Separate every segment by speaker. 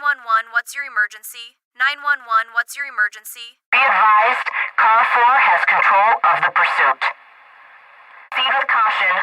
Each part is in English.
Speaker 1: 911, what's your emergency? 911, what's your emergency?
Speaker 2: Be advised, Car 4 has control of the pursuit. Proceed with caution.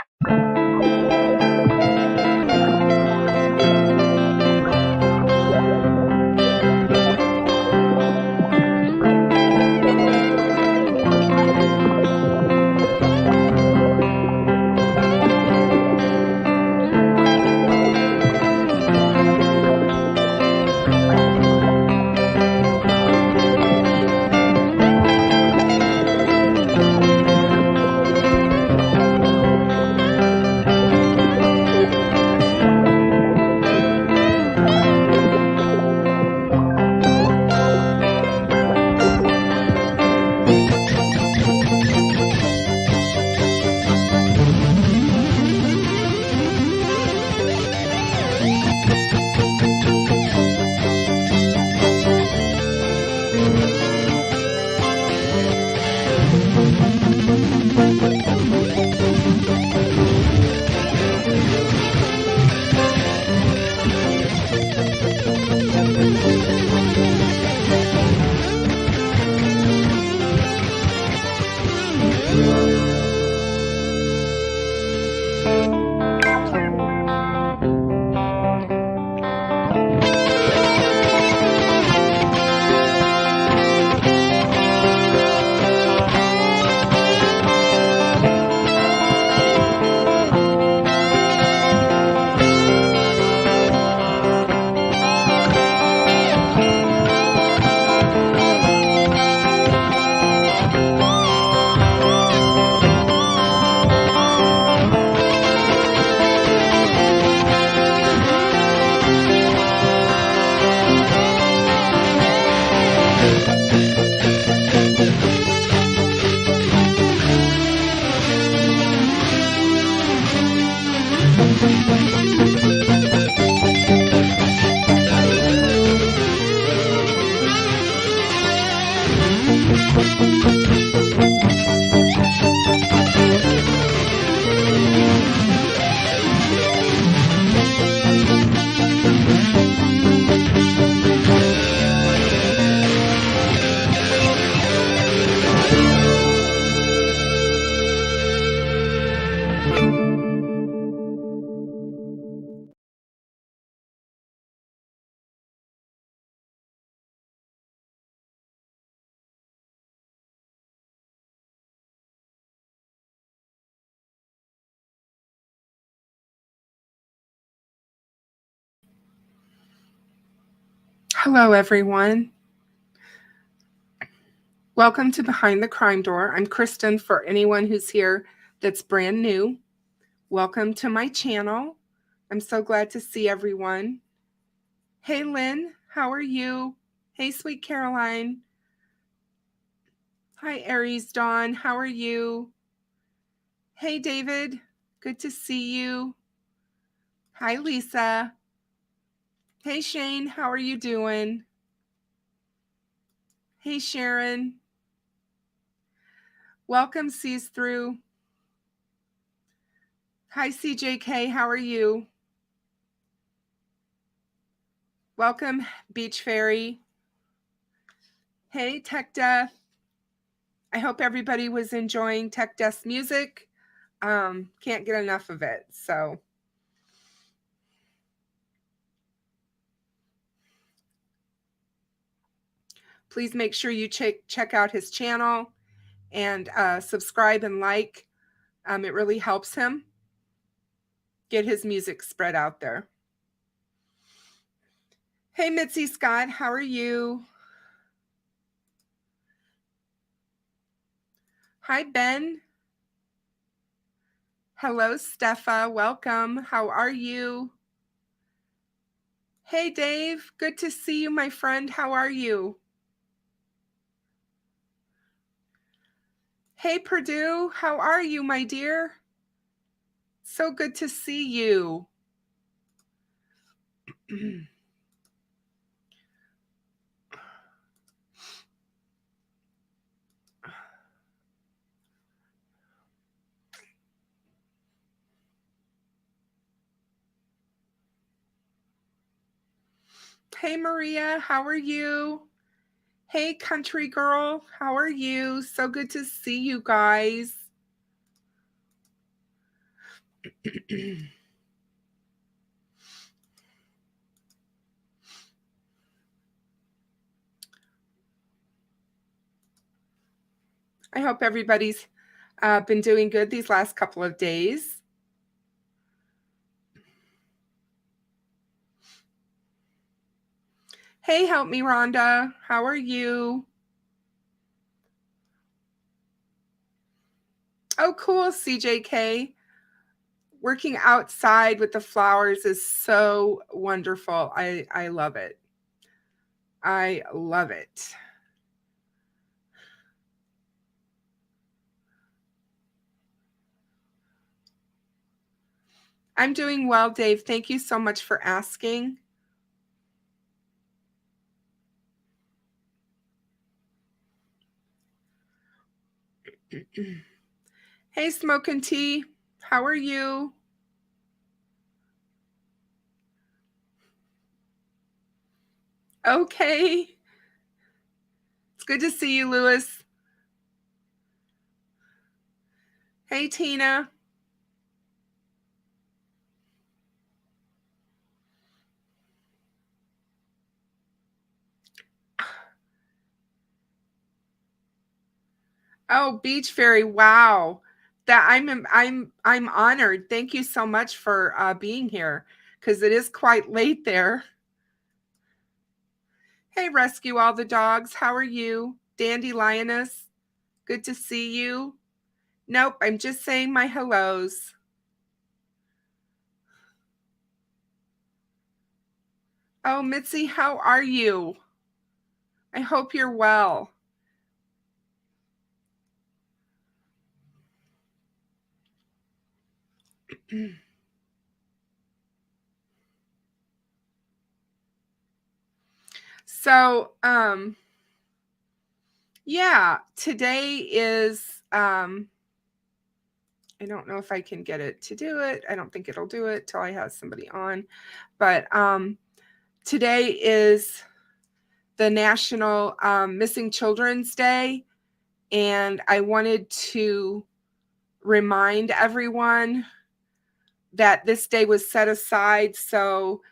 Speaker 3: Hello, everyone. Welcome to Behind the Crime Door. I'm Kristen for anyone who's here that's brand new. Welcome to my channel. I'm so glad to see everyone. Hey, Lynn, how are you? Hey, sweet Caroline. Hi, Aries Dawn, how are you? Hey, David, good to see you. Hi, Lisa. Hey, Shane, how are you doing? Hey, Sharon. Welcome, Sees Through. Hi, CJK, how are you? Welcome, Beach Fairy. Hey, Tech Death. I hope everybody was enjoying Tech Death's music. Can't get enough of it, so. Please make sure you check out his channel and subscribe and like. It really helps him get his music spread out there. Hey, Mitzi Scott, how are you? Hi, Ben. Hello, Steffa. Welcome. How are you? Hey, Dave. Good to see you, my friend. How are you? Hey, Purdue. How are you, my dear? So good to see you. Hey, Maria, how are you? Hey, country girl, how are you? So good to see you guys. I hope everybody's been doing good these last couple of days. Hey, help me, Rhonda. How are you? Oh, cool, CJK. Working outside with the flowers is so wonderful. I love it. I love it. I'm doing well, Dave. Thank you so much for asking. Hey, Smokin' Tea. How are you? Okay. It's good to see you, Lewis. Hey, Tina. Oh, Beach Fairy. Wow. That I'm honored. Thank you so much for being here, because it is quite late there. Hey, Rescue All the Dogs. How are you? Dandy Lioness. Good to see you. Nope, I'm just saying my hellos. Oh, Mitzi, how are you? I hope you're well. So, yeah, today is, I don't know if I can get it to do it. I don't think it'll do it till I have somebody on. But today is the National Missing Children's Day. And I wanted to remind everyone that this day was set aside so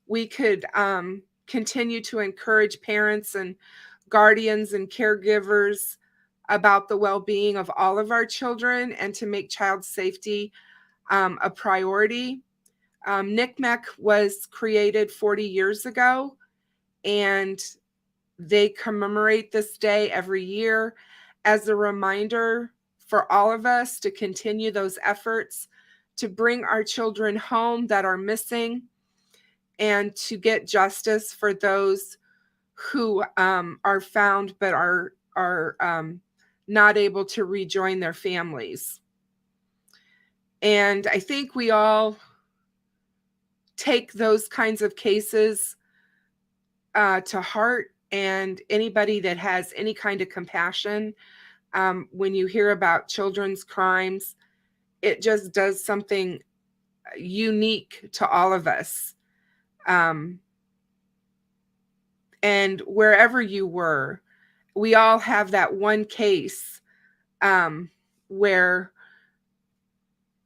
Speaker 3: we could continue to encourage parents and guardians and caregivers about the well-being of all of our children and to make child safety a priority. NCMEC was created 40 years ago, and they commemorate this day every year as a reminder for all of us to continue those efforts to bring our children home that are missing and to get justice for those who are found but are not able to rejoin their families. And I think we all take those kinds of cases to heart, and anybody that has any kind of compassion, when you hear about children's crimes, it just does something unique to all of us. And wherever you were, we all have that one case where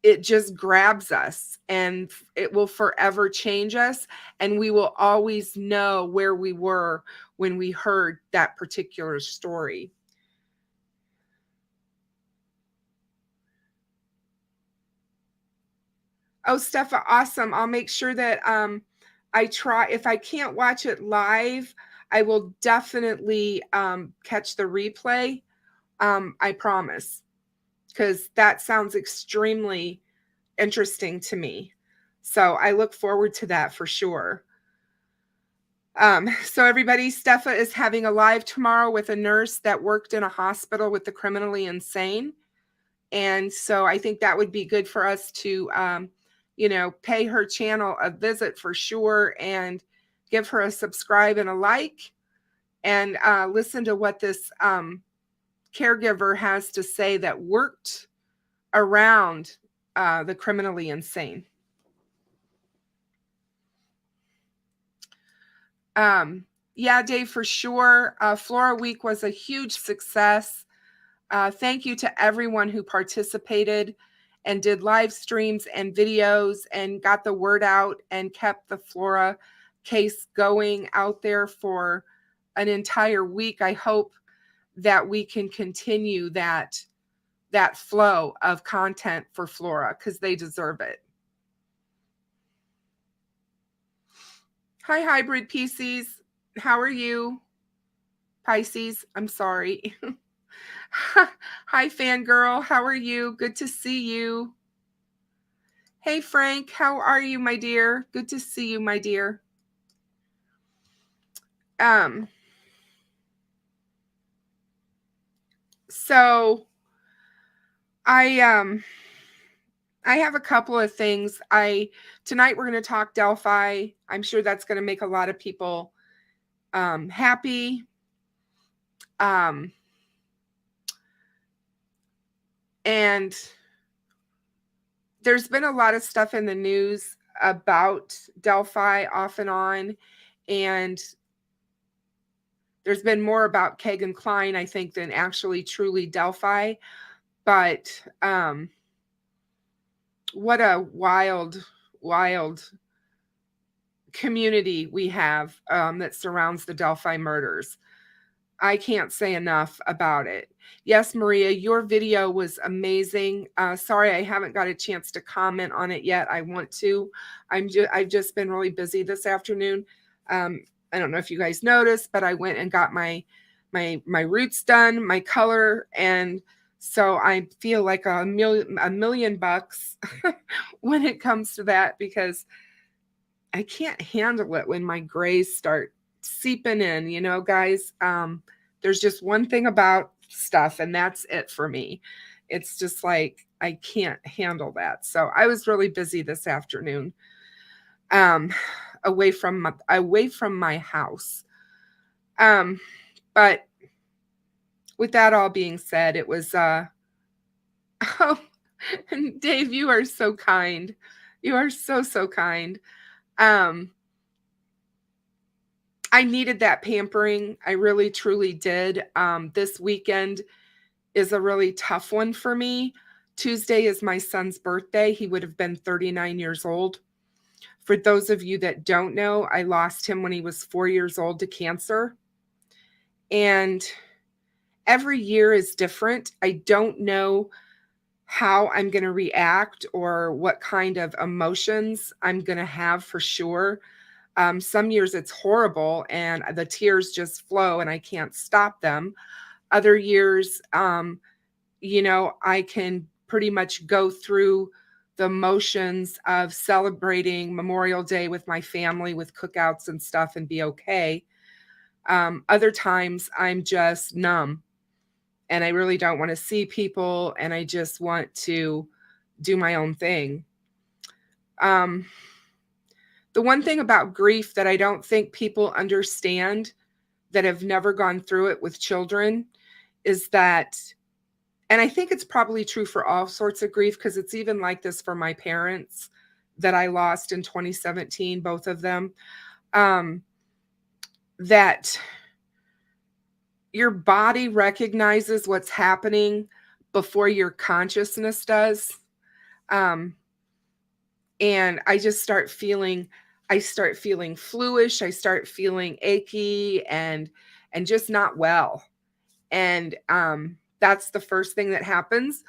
Speaker 3: it just grabs us, and it will forever change us, and we will always know where we were when we heard that particular story. Oh, Steffa, awesome. I'll make sure that I try. If I can't watch it live, I will definitely catch the replay. I promise, because that sounds extremely interesting to me. So I look forward to that for sure. So everybody, Steffa is having a live tomorrow with a nurse that worked in a hospital with the criminally insane. And so I think that would be good for us to, pay her channel a visit for sure, and give her a subscribe and a like, and listen to what this caregiver has to say that worked around the criminally insane. Yeah, Dave, for sure. Flora Week was a huge success. Thank you to everyone who participated and did live streams and videos and got the word out and kept the Flora case going out there for an entire week. I hope that we can continue that flow of content for Flora because they deserve it. Hi, hybrid PCs. How are you? Pisces, I'm sorry. Hi, fangirl. How are you? Good to see you. Hey, Frank. How are you, my dear? Good to see you, my dear. So I have a couple of things. Tonight we're going to talk Delphi. I'm sure that's going to make a lot of people happy. And there's been a lot of stuff in the news about Delphi off and on, and there's been more about Kegan Klein, I think, than actually truly Delphi. But what a wild community we have that surrounds the Delphi murders. I can't say enough about it. Yes, Maria, your video was amazing. Sorry, I haven't got a chance to comment on it yet. I want to. I've just been really busy this afternoon. I don't know if you guys noticed, but I went and got my roots done, my color, and so I feel like a million bucks when it comes to that, because I can't handle it when my grays start seeping in, you know, guys. There's just one thing about stuff, and that's it for me. It's just like I can't handle that. So I was really busy this afternoon, away from my house. But with that all being said, it was oh, Dave, you are so kind. You are so kind. I needed that pampering. I really, truly did. This weekend is a really tough one for me. Tuesday is my son's birthday. He would have been 39 years old. For those of you that don't know, I lost him when he was 4 years old to cancer. And every year is different. I don't know how I'm going to react or what kind of emotions I'm going to have for sure. Some years it's horrible and the tears just flow and I can't stop them. Other years, you know, I can pretty much go through the motions of celebrating Memorial Day with my family with cookouts and stuff and be okay. Other times I'm just numb and I really don't want to see people and I just want to do my own thing. The one thing about grief that I don't think people understand that have never gone through it with children is that, and I think it's probably true for all sorts of grief, because it's even like this for my parents that I lost in 2017, both of them, that your body recognizes what's happening before your consciousness does. And I just start feeling fluish. I start feeling achy and just not well. And that's the first thing that happens.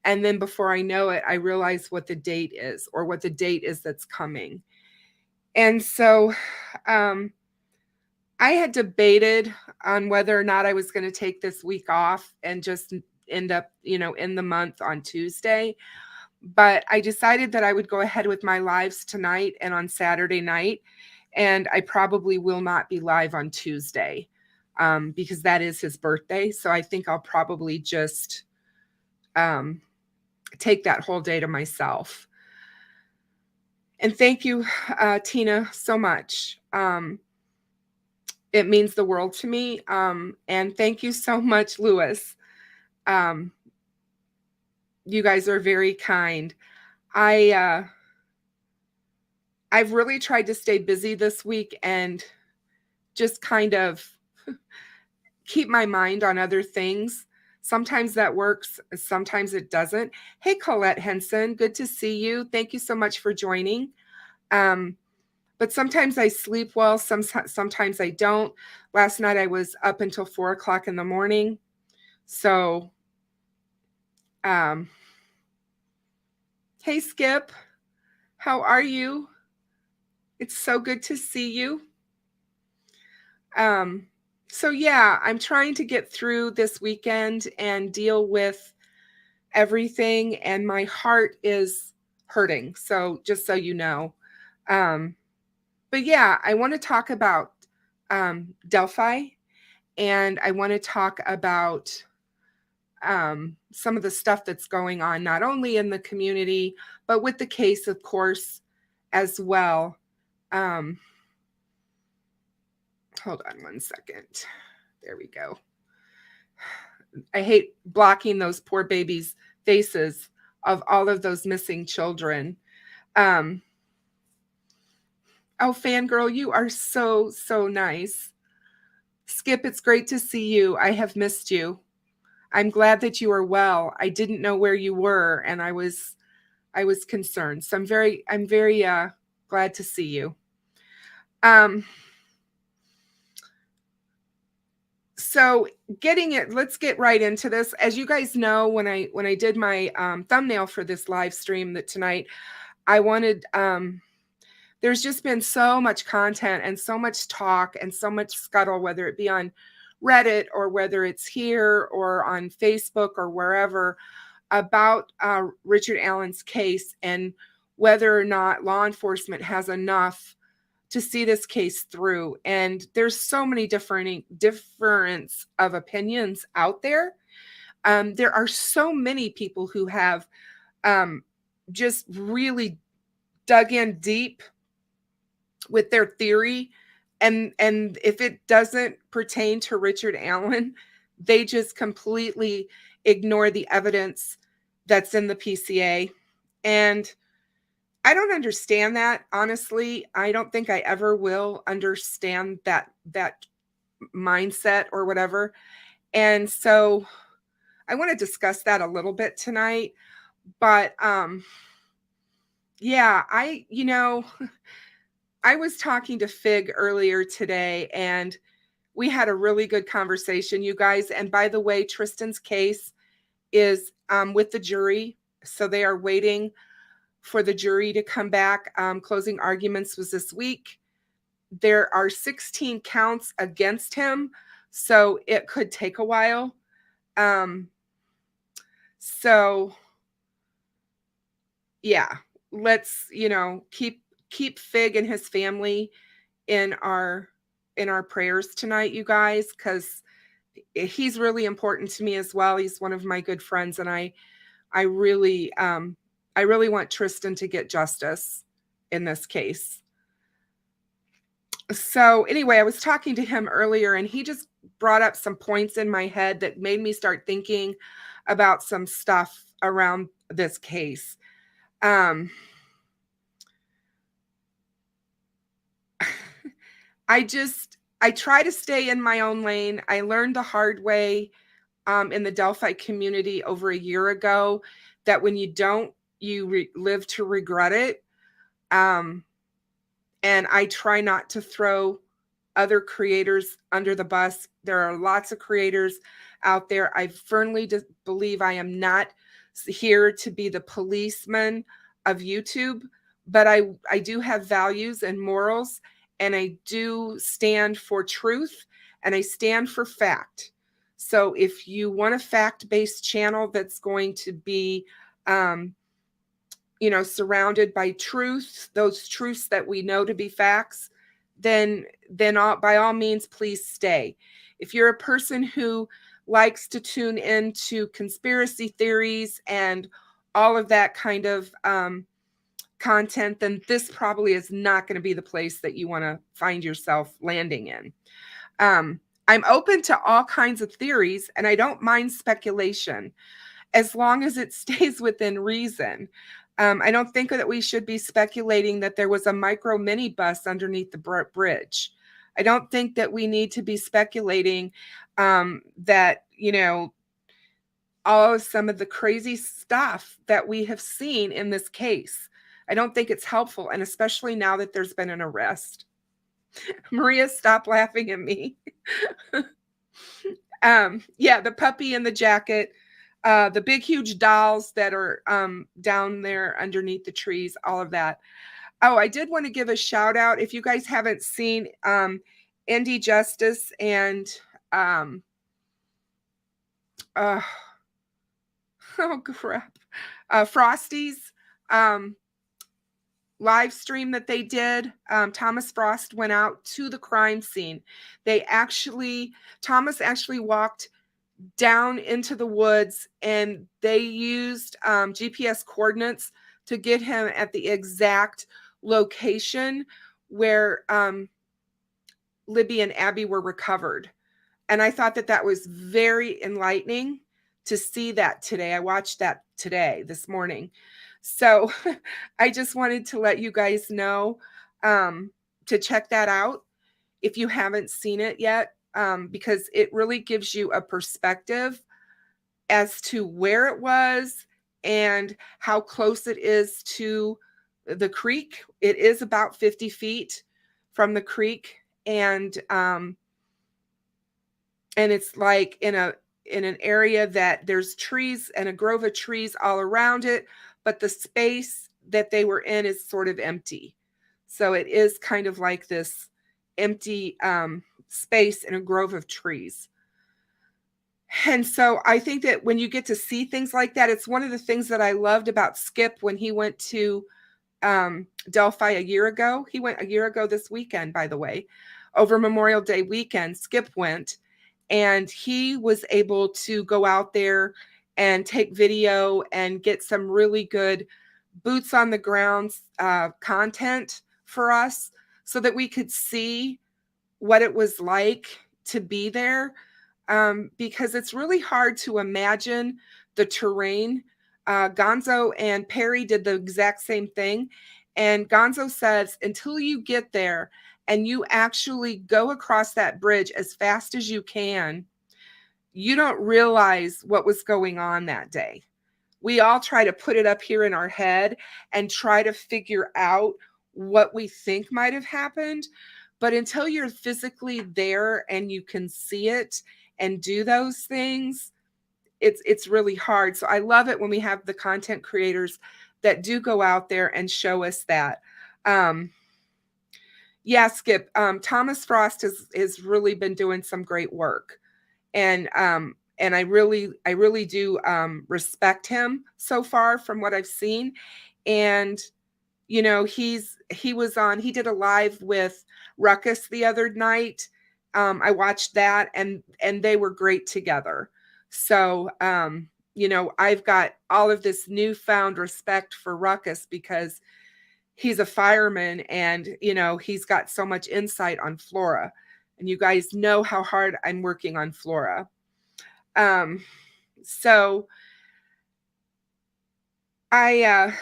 Speaker 3: And then before I know it, I realize what the date is or what the date is that's coming. And so I had debated on whether or not I was going to take this week off and just end up, you know, in the month on Tuesday. But I decided that I would go ahead with my lives tonight and on Saturday night. And I probably will not be live on Tuesday because that is his birthday. So I think I'll probably just take that whole day to myself. And thank you, Tina, so much. It means the world to me. And thank you so much, Lewis. You guys are very kind. I've really tried to stay busy this week, and just kind of keep my mind on other things. Sometimes that works, sometimes it doesn't. Hey, Colette Henson, good to see you. Thank you so much for joining. But sometimes I sleep well, sometimes I don't. Last night I was up until 4 o'clock in the morning. So, hey, Skip, how are you? It's so good to see you. So yeah, I'm trying to get through this weekend and deal with everything, and my heart is hurting. So just so you know. But yeah, I want to talk about Delphi, and I want to talk about some of the stuff that's going on, not only in the community, but with the case, of course, as well. Hold on one second. There we go. I hate blocking those poor babies' faces of all of those missing children. Oh, fangirl, you are so, so nice. Skip, it's great to see you. I have missed you. I'm glad that you are well. I didn't know where you were, and I was concerned. So I'm very glad to see you. So let's get right into this. As you guys know, when I did my thumbnail for this live stream tonight, I wanted, there's just been so much content and so much talk and so much scuttle, whether it be on Reddit or whether it's here or on Facebook or wherever, about Richard Allen's case and whether or not law enforcement has enough to see this case through. And there's so many difference of opinions out there. There are so many people who have just really dug in deep with their theory. And if it doesn't pertain to Richard Allen, they just completely ignore the evidence that's in the PCA. And I don't understand that, honestly. I don't think I ever will understand that mindset or whatever. And so I want to discuss that a little bit tonight. But yeah, I was talking to Fig earlier today, and we had a really good conversation, you guys. And by the way, Tristan's case is with the jury. So they are waiting for the jury to come back. Closing arguments was this week. There are 16 counts against him, so it could take a while. So yeah, let's keep Fig and his family in our prayers tonight, you guys, because he's really important to me as well. He's one of my good friends, and I really want Tristan to get justice in this case. So anyway, I was talking to him earlier, and he just brought up some points in my head that made me start thinking about some stuff around this case. I try to stay in my own lane. I learned the hard way in the Delphi community over a year ago that when you don't, you live to regret it. And I try not to throw other creators under the bus. There are lots of creators out there. I firmly believe I am not here to be the policeman of YouTube, but I do have values and morals, and I do stand for truth, and I stand for fact. So if you want a fact-based channel that's going to be surrounded by truth, those truths that we know to be facts, then by all means, please stay. If you're a person who likes to tune into conspiracy theories and all of that kind of content, then this probably is not going to be the place that you want to find yourself landing in. I'm open to all kinds of theories, and I don't mind speculation as long as it stays within reason. I don't think that we should be speculating that there was a micro minibus underneath the bridge. I don't think that we need to be speculating that, all of some of the crazy stuff that we have seen in this case. I don't think it's helpful, and especially now that there's been an arrest. Maria, stop laughing at me. Yeah, the puppy in the jacket, the big, huge dolls that are down there underneath the trees, all of that. Oh, I did want to give a shout out. If you guys haven't seen Indie Justice and uh, oh crap, Frosty's live stream that they did, Thomas Frost went out to the crime scene. Thomas actually walked down into the woods, and they used GPS coordinates to get him at the exact location where Libby and Abby were recovered. And I thought that was very enlightening to see that today. I watched that this morning. So I just wanted to let you guys know to check that out if you haven't seen it yet, because it really gives you a perspective as to where it was and how close it is to the creek. It is about 50 feet from the creek, and it's like in an area that there's trees and a grove of trees all around it, but the space that they were in is sort of empty. So it is kind of like this empty space in a grove of trees. And so I think that when you get to see things like that, it's one of the things that I loved about Skip when he went to Delphi a year ago. He went a year ago this weekend, by the way, over Memorial Day weekend. Skip went, and he was able to go out there and take video and get some really good boots on the ground content for us so that we could see what it was like to be there, because it's really hard to imagine the terrain. GonZo and Perry did the exact same thing. And GonZo says, until you get there and you actually go across that bridge as fast as you can, you don't realize what was going on that day. We all try to put it up here in our head and try to figure out what we think might have happened. But until you're physically there and you can see it and do those things, it's really hard. So I love it when we have the content creators that do go out there and show us that. Yeah, Skip, Thomas Frost has really been doing some great work. And I really do respect him so far from what I've seen. And he did a live with Ruckus the other night. I watched that, and they were great together. So I've got all of this newfound respect for Ruckus because he's a fireman, and he's got so much insight on Flora. And you guys know how hard I'm working on Flora. So yeah,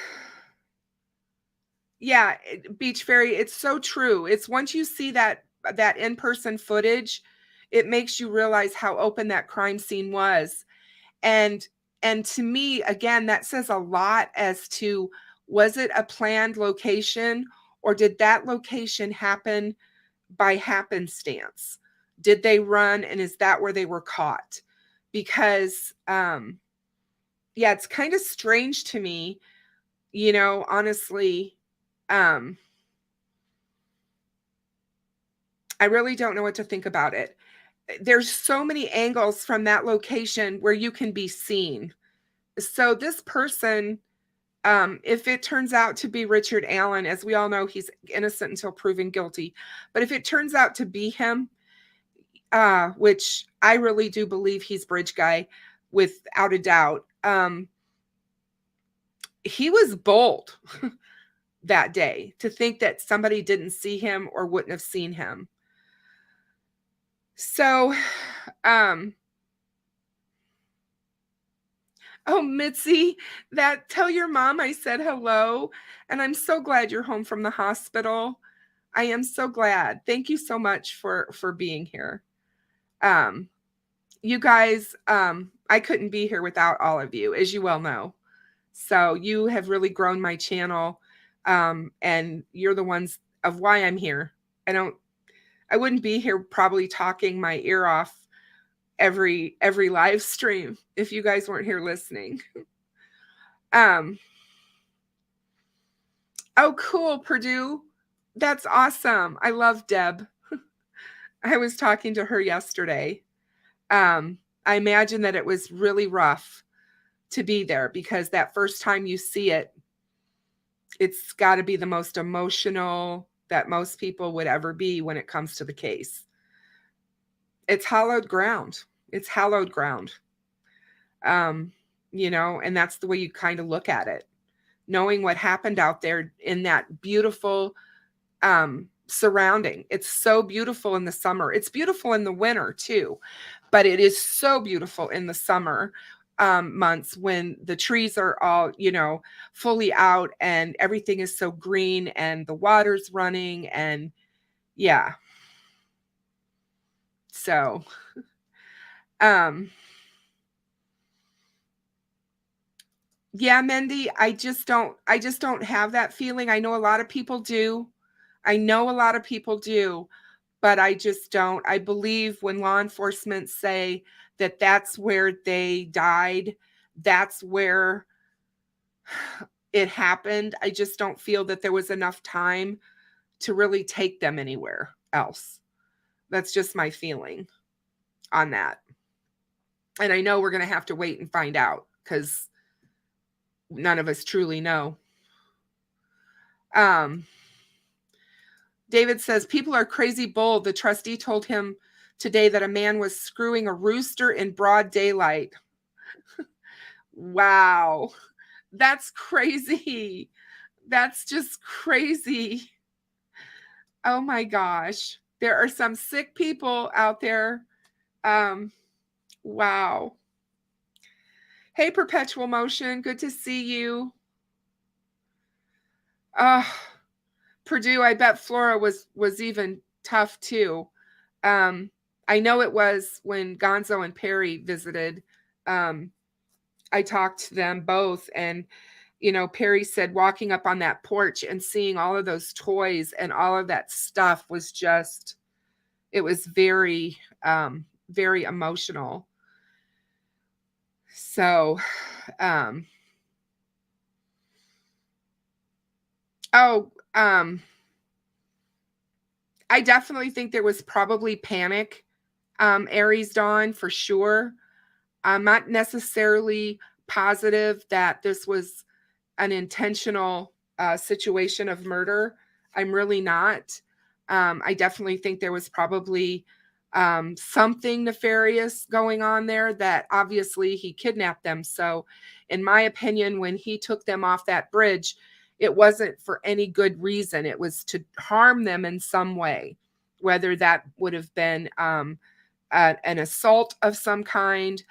Speaker 3: Beach Fairy, it's so true. It's once you see that in-person footage, it makes you realize how open that crime scene was. And to me, again, that says a lot as to, was it a planned location, or did that location happen by happenstance? Did they run, and is that where they were caught? Because it's kind of strange to me, honestly. I really don't know what to think about it. There's so many angles from that location where you can be seen. So this person, if it turns out to be Richard Allen, as we all know, he's innocent until proven guilty. But if it turns out to be him, which I really do believe he's Bridge Guy without a doubt, he was bold that day to think that somebody didn't see him or wouldn't have seen him. So, oh, Mitzi, tell your mom I said hello, and I'm so glad you're home from the hospital. I am so glad. Thank you so much for being here. You guys, I couldn't be here without all of you, as you well know. So you have really grown my channel, and you're the ones of why I'm here. I wouldn't be here probably talking my ear off every live stream if you guys weren't here listening. Oh, cool, Purdue. That's awesome. I love Deb. I was talking to her yesterday. I imagine that it was really rough to be there because that first time you see it, it's got to be the most emotional that most people would ever be when it comes to the case. It's hallowed ground. It's hallowed ground. You know, and that's the way you kind of look at it. Knowing what happened out there in that beautiful surrounding. It's so beautiful in the summer. It's beautiful in the winter too, but it is so beautiful in the summer months when the trees are all, you know, fully out and everything is so green and the water's running and yeah. So, yeah, Mindy, I just don't have that feeling. I know a lot of people do. But I just don't. I believe when law enforcement say that that's where they died, that's where it happened. I just don't feel that there was enough time to really take them anywhere else. That's just my feeling on that. And I know we're going to have to wait and find out because none of us truly know. David says, people are crazy bold. The trustee told him today that a man was screwing a rooster in broad daylight. Wow. That's crazy. That's just crazy. Oh my gosh. There are some sick people out there. Wow. Hey, Perpetual Motion. Good to see you. Purdue, I bet Flora was even tough too. I know it was when GonZo and Perry visited. I talked to them both, and you know, Perry said walking up on that porch and seeing all of those toys and all of that stuff was just, it was very, very emotional. So, I definitely think there was probably panic, Aries Dawn, for sure. I'm not necessarily positive that this was an intentional situation of murder. I'm really not. I definitely think there was probably something nefarious going on there, that obviously he kidnapped them. So in my opinion, when he took them off that bridge, it wasn't for any good reason. It was to harm them in some way, whether that would have been an assault of some kind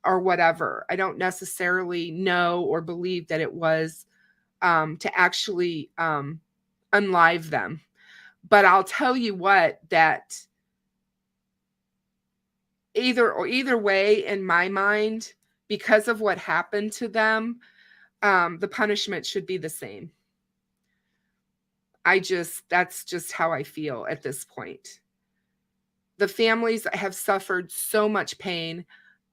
Speaker 3: or whatever. I don't necessarily know or believe that it was to actually unlive them. But I'll tell you what, that either way, in my mind, because of what happened to them, the punishment should be the same. That's just how I feel at this point. The families have suffered so much pain,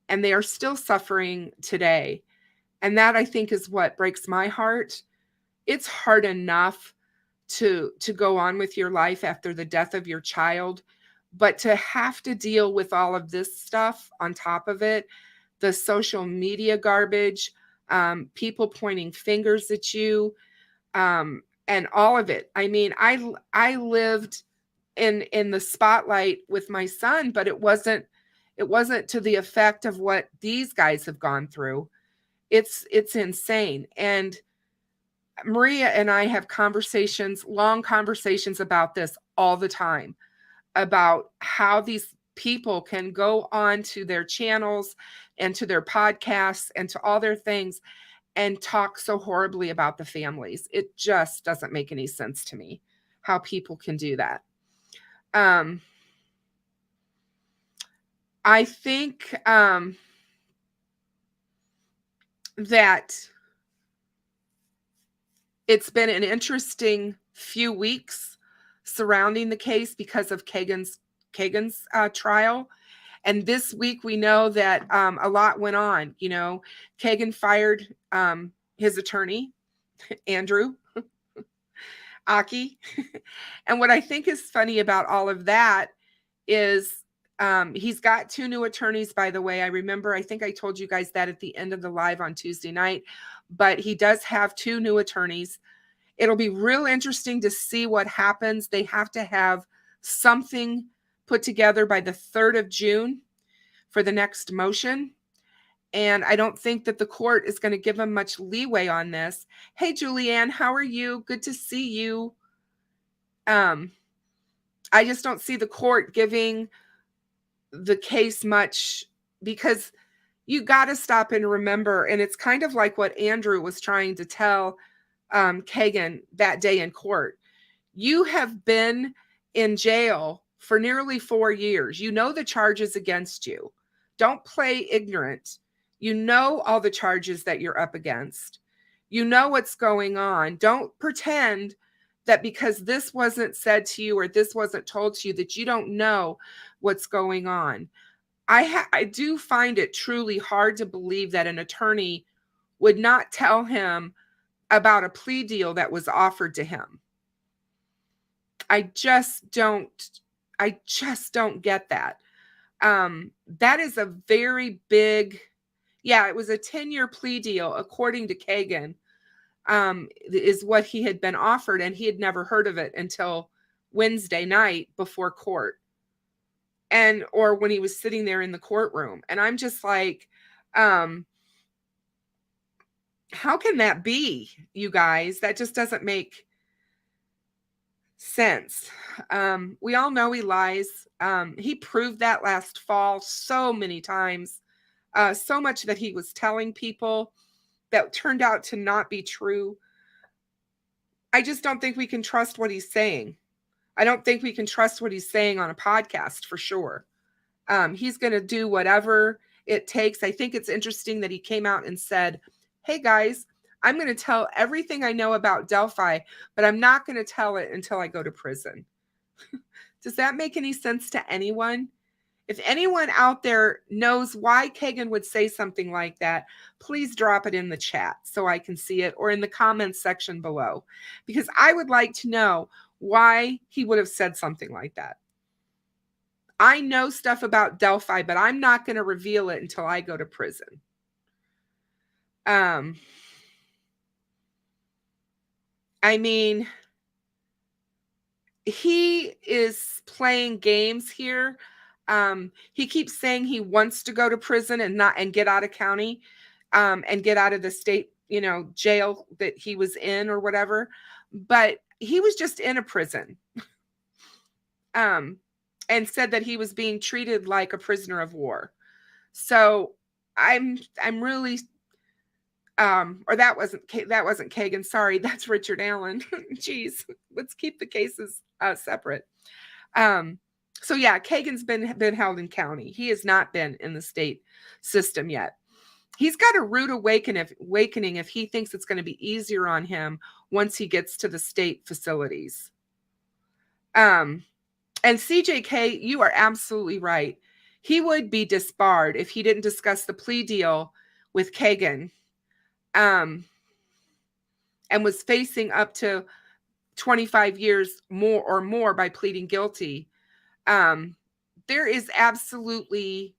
Speaker 3: and they are still suffering today. And that, I think, is what breaks my heart. It's hard enough to go on with your life after the death of your child, but to have to deal with all of this stuff on top of it, the social media garbage, people pointing fingers at you, and all of it. I mean, I lived in the spotlight with my son, but it wasn't to the effect of what these guys have gone through. It's insane. And Maria and I have long conversations about this all the time, about how these people can go on to their channels and to their podcasts and to all their things and talk so horribly about the families. It just doesn't make any sense to me how people can do that. I think that it's been an interesting few weeks surrounding the case because of Kegan's trial. And this week we know that a lot went on. You know, Kegan fired his attorney, Andrew Aki. And what I think is funny about all of that is he's got 2 new attorneys, by the way. I think I told you guys that at the end of the live on Tuesday night, but he does have 2 new attorneys. It'll be real interesting to see what happens. They have to have something put together by the 3rd of June for the next motion. And I don't think that the court is going to give him much leeway on this. Hey, Julianne, how are you? Good to see you. I just don't see the court giving the case much, because you got to stop and remember. And it's kind of like what Andrew was trying to tell Kegan that day in court. You have been in jail for nearly 4 years. You know the charges against you. Don't play ignorant. You know all the charges that you're up against. You know what's going on. Don't pretend that because this wasn't said to you or this wasn't told to you that you don't know what's going on. I do find it truly hard to believe that an attorney would not tell him about a plea deal that was offered to him. I just don't get that. That is a very big, it was a 10-year plea deal, according to Kegan, is what he had been offered, and he had never heard of it until Wednesday night before court, or when he was sitting there in the courtroom. And I'm just like, how can that be, you guys? That just doesn't make sense. We all know he lies. He proved that last fall so many times, so much that he was telling people that turned out to not be true. I just don't think we can trust what he's saying. I don't think we can trust what he's saying on a podcast for sure. He's going to do whatever it takes. I think it's interesting that he came out and said, hey guys, I'm going to tell everything I know about Delphi, but I'm not going to tell it until I go to prison. Does that make any sense to anyone? If anyone out there knows why Kegan would say something like that, please drop it in the chat so I can see it, or in the comments section below, because I would like to know why he would have said something like that. I know stuff about Delphi, but I'm not going to reveal it until I go to prison. I mean, he is playing games here. He keeps saying he wants to go to prison and get out of county, and get out of the state, jail that he was in or whatever. But he was just in a prison, and said that he was being treated like a prisoner of war. So I'm really, or that wasn't Kegan. Sorry, that's Richard Allen. Jeez, let's keep the cases separate. So yeah, Kegan's been held in county. He has not been in the state system yet. He's got a rude awakening if he thinks it's going to be easier on him once he gets to the state facilities. And CJK, you are absolutely right. He would be disbarred if he didn't discuss the plea deal with Kegan, and was facing up to 25 years more by pleading guilty. There is absolutely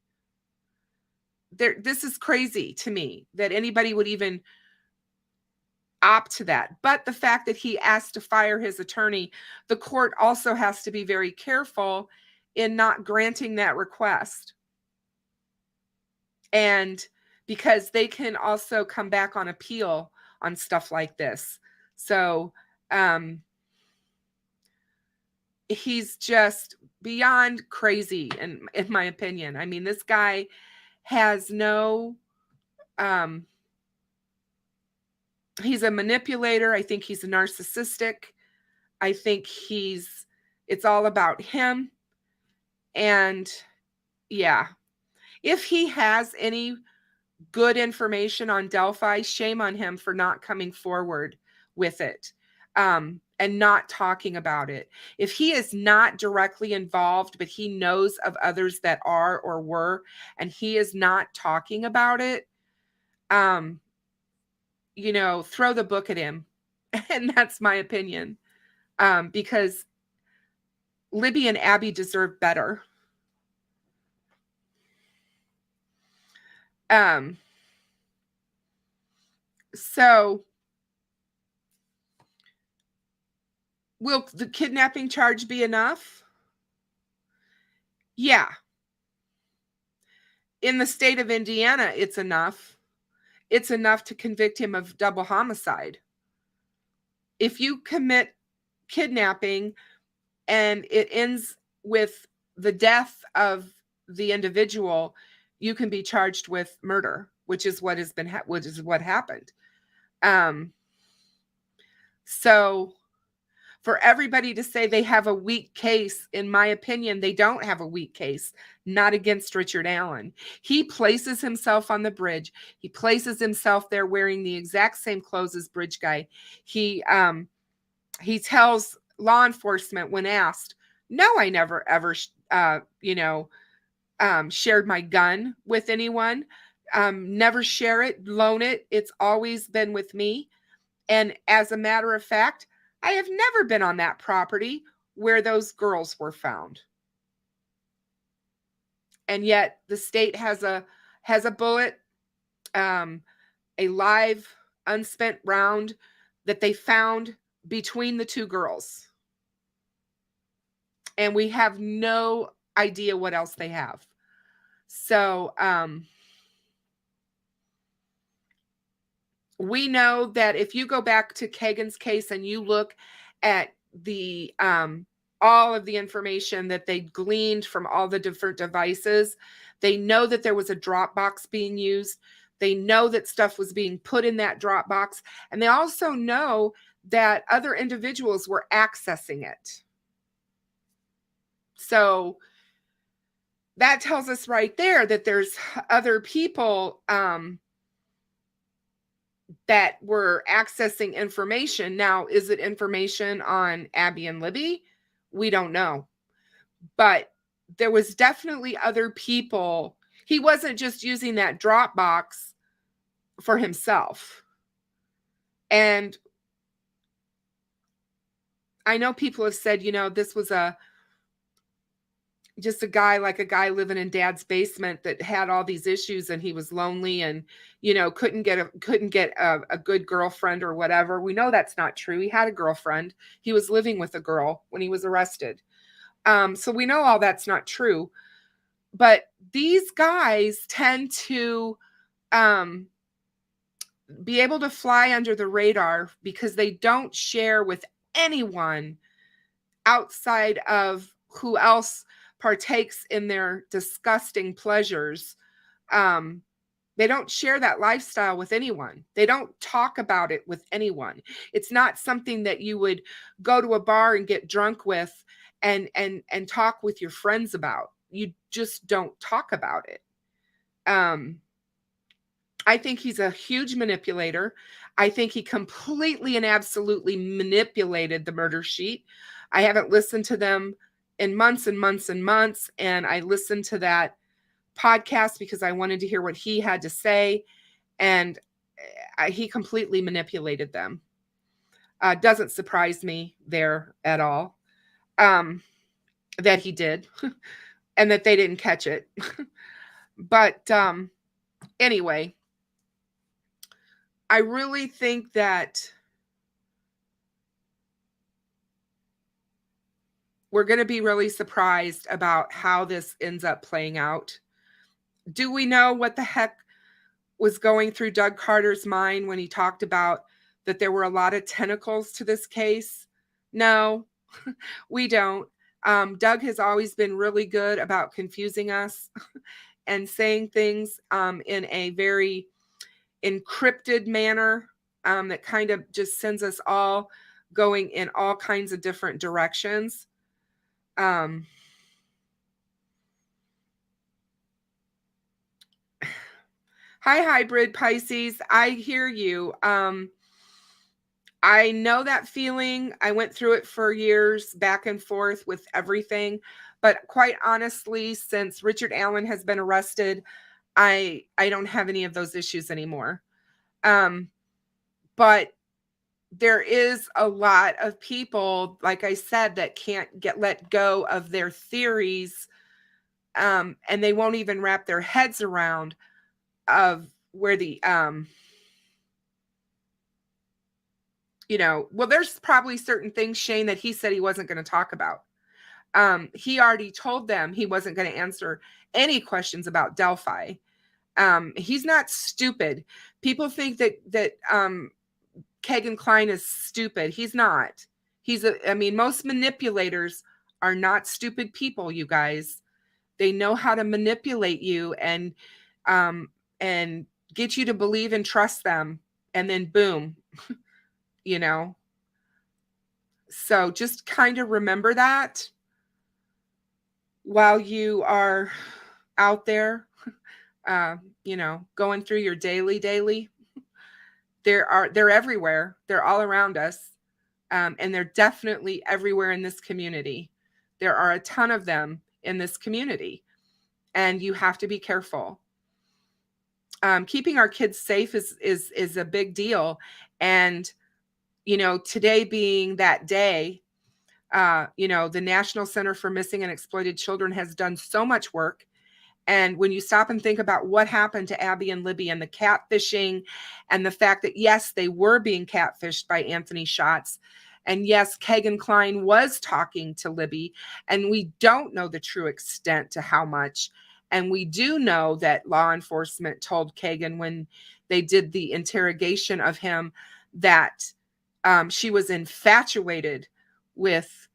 Speaker 3: this is crazy to me that anybody would even opt to that. But the fact that he asked to fire his attorney, the court also has to be very careful in not granting that request. And because they can also come back on appeal on stuff like this. So, he's just beyond crazy, in my opinion. I mean, this guy has no, he's a manipulator. I think he's a narcissistic. I think it's all about him. And yeah, if he has any good information on Delphi, shame on him for not coming forward with it, and not talking about it. If he is not directly involved, but he knows of others that are or were, and he is not talking about it, throw the book at him. And that's my opinion, because Libby and Abby deserve better. So will the kidnapping charge be enough? Yeah. In the state of Indiana, it's enough. It's enough to convict him of double homicide. If you commit kidnapping and it ends with the death of the individual, you can be charged with murder, which is what happened. So for everybody to say they have a weak case, in my opinion, they don't have a weak case, not against Richard Allen. He places himself on the bridge. He places himself there wearing the exact same clothes as Bridge Guy. He tells law enforcement when asked, no, I never ever, shared my gun with anyone. Never share it, loan it. It's always been with me. And as a matter of fact, I have never been on that property where those girls were found. And yet the state has a bullet, a live unspent round that they found between the two girls. And we have no idea what else they have. So, we know that if you go back to Kegan's case and you look at the all of the information that they gleaned from all the different devices, they know that there was a Dropbox being used. They know that stuff was being put in that Dropbox. And they also know that other individuals were accessing it. So that tells us right there that there's other people that were accessing information. Now, is it information on Abby and Libby? We don't know. But there was definitely other people. He wasn't just using that Dropbox for himself. And I know people have said, this was just a guy living in dad's basement that had all these issues and he was lonely and, couldn't get a good girlfriend or whatever. We know that's not true. He had a girlfriend. He was living with a girl when he was arrested. So we know all that's not true, but these guys tend to, be able to fly under the radar because they don't share with anyone outside of who else partakes in their disgusting pleasures. They don't share that lifestyle with anyone. They don't talk about it with anyone. It's not something that you would go to a bar and get drunk with and talk with your friends about. You just don't talk about it. I think he's a huge manipulator. I think he completely and absolutely manipulated the murder sheet. I haven't listened to them in months and months and months. And I listened to that podcast because I wanted to hear what he had to say. And he completely manipulated them. Doesn't surprise me there at all that he did and that they didn't catch it. But anyway, I really think that we're going to be really surprised about how this ends up playing out. Do we know what the heck was going through Doug Carter's mind when he talked about that there were a lot of tentacles to this case? No, we don't. Doug has always been really good about confusing us and saying things in a very encrypted manner that kind of just sends us all going in all kinds of different directions. Hi, hybrid Pisces. I hear you. I know that feeling. I went through it for years, back and forth with everything. But quite honestly, since Richard Allen has been arrested, I don't have any of those issues anymore. But there is a lot of people, like I said, that can't let go of their theories, and they won't even wrap their heads around of where the well, there's probably certain things, Shane, that he said he wasn't going to talk about. He already told them he wasn't going to answer any questions about Delphi. He's not stupid. People think that Keegan Klein is stupid. He's not. Most manipulators are not stupid people, you guys. They know how to manipulate you and get you to believe and trust them, and then boom. So just kind of remember that while you are out there, going through your daily. They're everywhere. They're all around us. And they're definitely everywhere in this community. There are a ton of them in this community, and you have to be careful. Keeping our kids safe is a big deal. And, today being that day, the National Center for Missing and Exploited Children has done so much work. And when you stop and think about what happened to Abby and Libby and the catfishing and the fact that, yes, they were being catfished by Anthony Schatz. And yes, Kegan Klein was talking to Libby, and we don't know the true extent to how much. And we do know that law enforcement told Kegan when they did the interrogation of him that she was infatuated with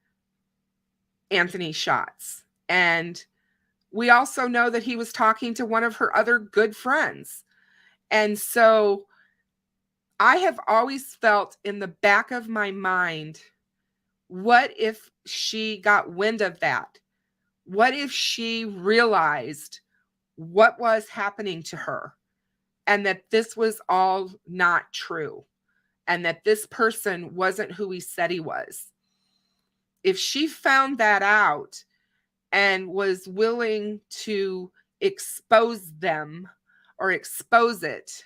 Speaker 3: Anthony Schatz. And we also know that he was talking to one of her other good friends. And so I have always felt in the back of my mind, what if she got wind of that? What if she realized what was happening to her and that this was all not true and that this person wasn't who he said he was? If she found that out and was willing to expose them or expose it,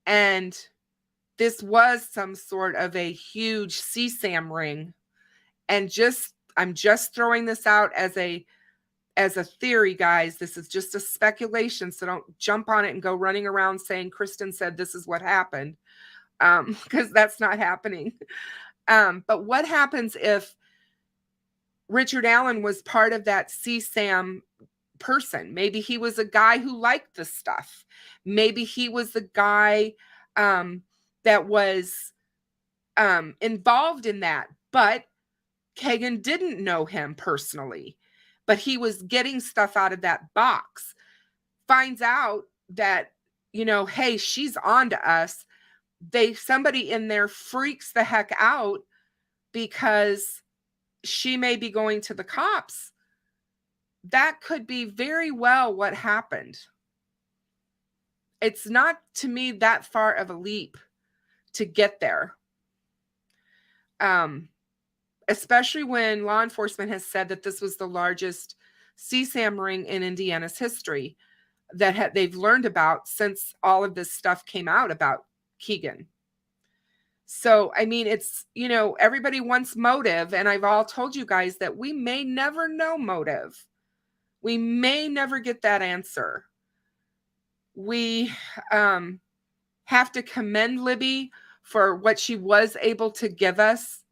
Speaker 3: and this was some sort of a huge CSAM ring, and I'm just throwing this out as a theory, guys. This is just a speculation, so don't jump on it and go running around saying Kristen said this is what happened, because that's not happening. But what happens if Richard Allen was part of that CSAM person? Maybe he was a guy who liked the stuff. Maybe he was the guy that was involved in that, but Kegan didn't know him personally, but he was getting stuff out of that box. Finds out that, hey, she's on to us. Somebody in there freaks the heck out because she may be going to the cops. That could be very well what happened. It's not, to me, that far of a leap to get there. Especially when law enforcement has said that this was the largest CSAM ring in Indiana's history that they've learned about since all of this stuff came out about Kegan. So, it's, everybody wants motive, and I've all told you guys that we may never know motive. We may never get that answer. We have to commend Libby for what she was able to give us.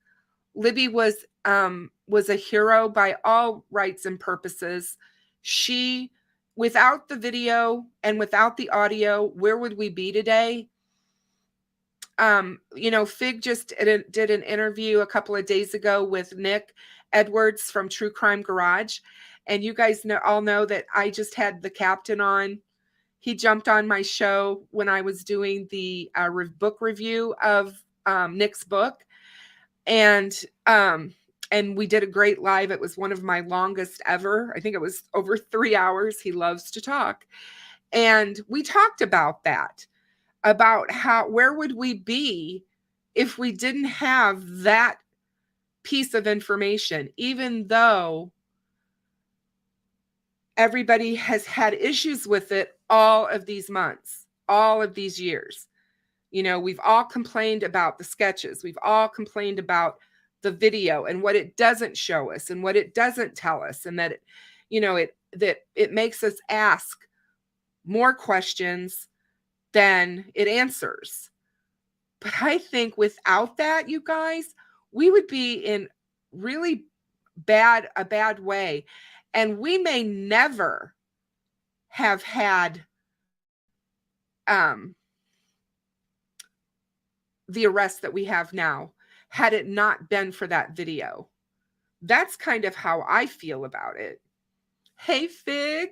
Speaker 3: Libby was a hero by all rights and purposes. She, without the video and without the audio, where would we be today? Fig just did an interview a couple of days ago with Nick Edwards from True Crime Garage. And you guys all know that I just had the captain on. He jumped on my show when I was doing the book review of Nick's book. And we did a great live. It was one of my longest ever. I think it was over 3 hours. He loves to talk. And we talked about that, about where would we be if we didn't have that piece of information, even though everybody has had issues with it all of these months, all of these years. You know, we've all complained about the sketches. We've all complained about the video and what it doesn't show us and what it doesn't tell us, and that it, you know, that it makes us ask more questions than it answers. But I think without that, you guys, we would be in really a bad way. And we may never have had the arrest that we have now, had it not been for that video. That's kind of how I feel about it. Hey, Fig,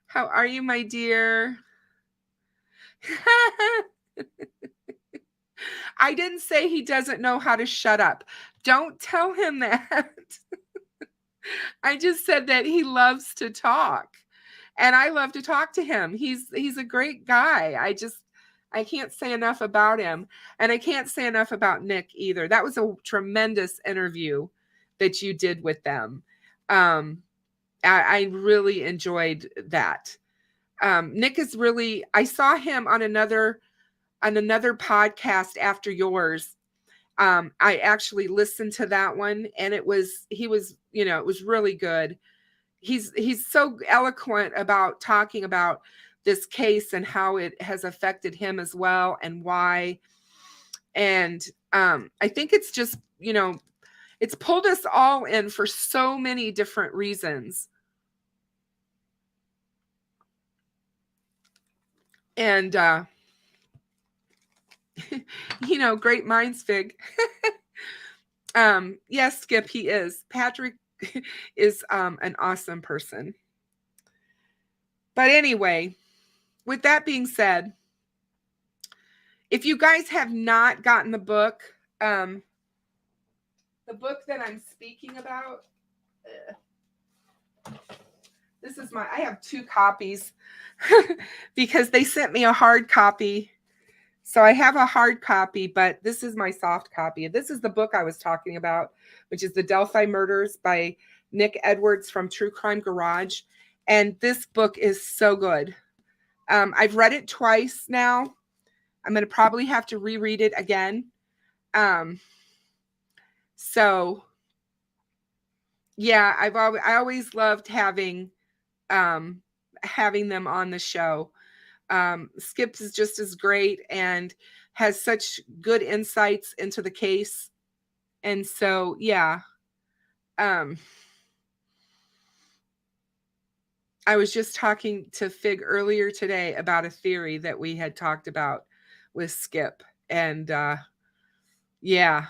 Speaker 3: how are you, my dear? I didn't say he doesn't know how to shut up. Don't tell him that. I just said that he loves to talk, and I love to talk to him. He's a great guy. I can't say enough about him, and I can't say enough about Nick either. That was a tremendous interview that you did with them. I really enjoyed that. Nick is really, I saw him on another podcast after yours. I actually listened to that one, and it was really good. He's so eloquent about talking about this case and how it has affected him as well, and why. And I think it's just, it's pulled us all in for so many different reasons. And, great minds, Fig. Yes, Skip, he is. Patrick is an awesome person. But anyway, with that being said, if you guys have not gotten the book that I'm speaking about, I have 2 copies because they sent me a hard copy. So I have a hard copy, but this is my soft copy. This is the book I was talking about, which is The Delphi Murders by Nick Edwards from True Crime Garage. And this book is so good. I've read it twice now. I'm going to probably have to reread it again. So yeah, I always loved having them on the show. Skip is just as great and has such good insights into the case. And so, yeah. I was just talking to Fig earlier today about a theory that we had talked about with Skip. And yeah,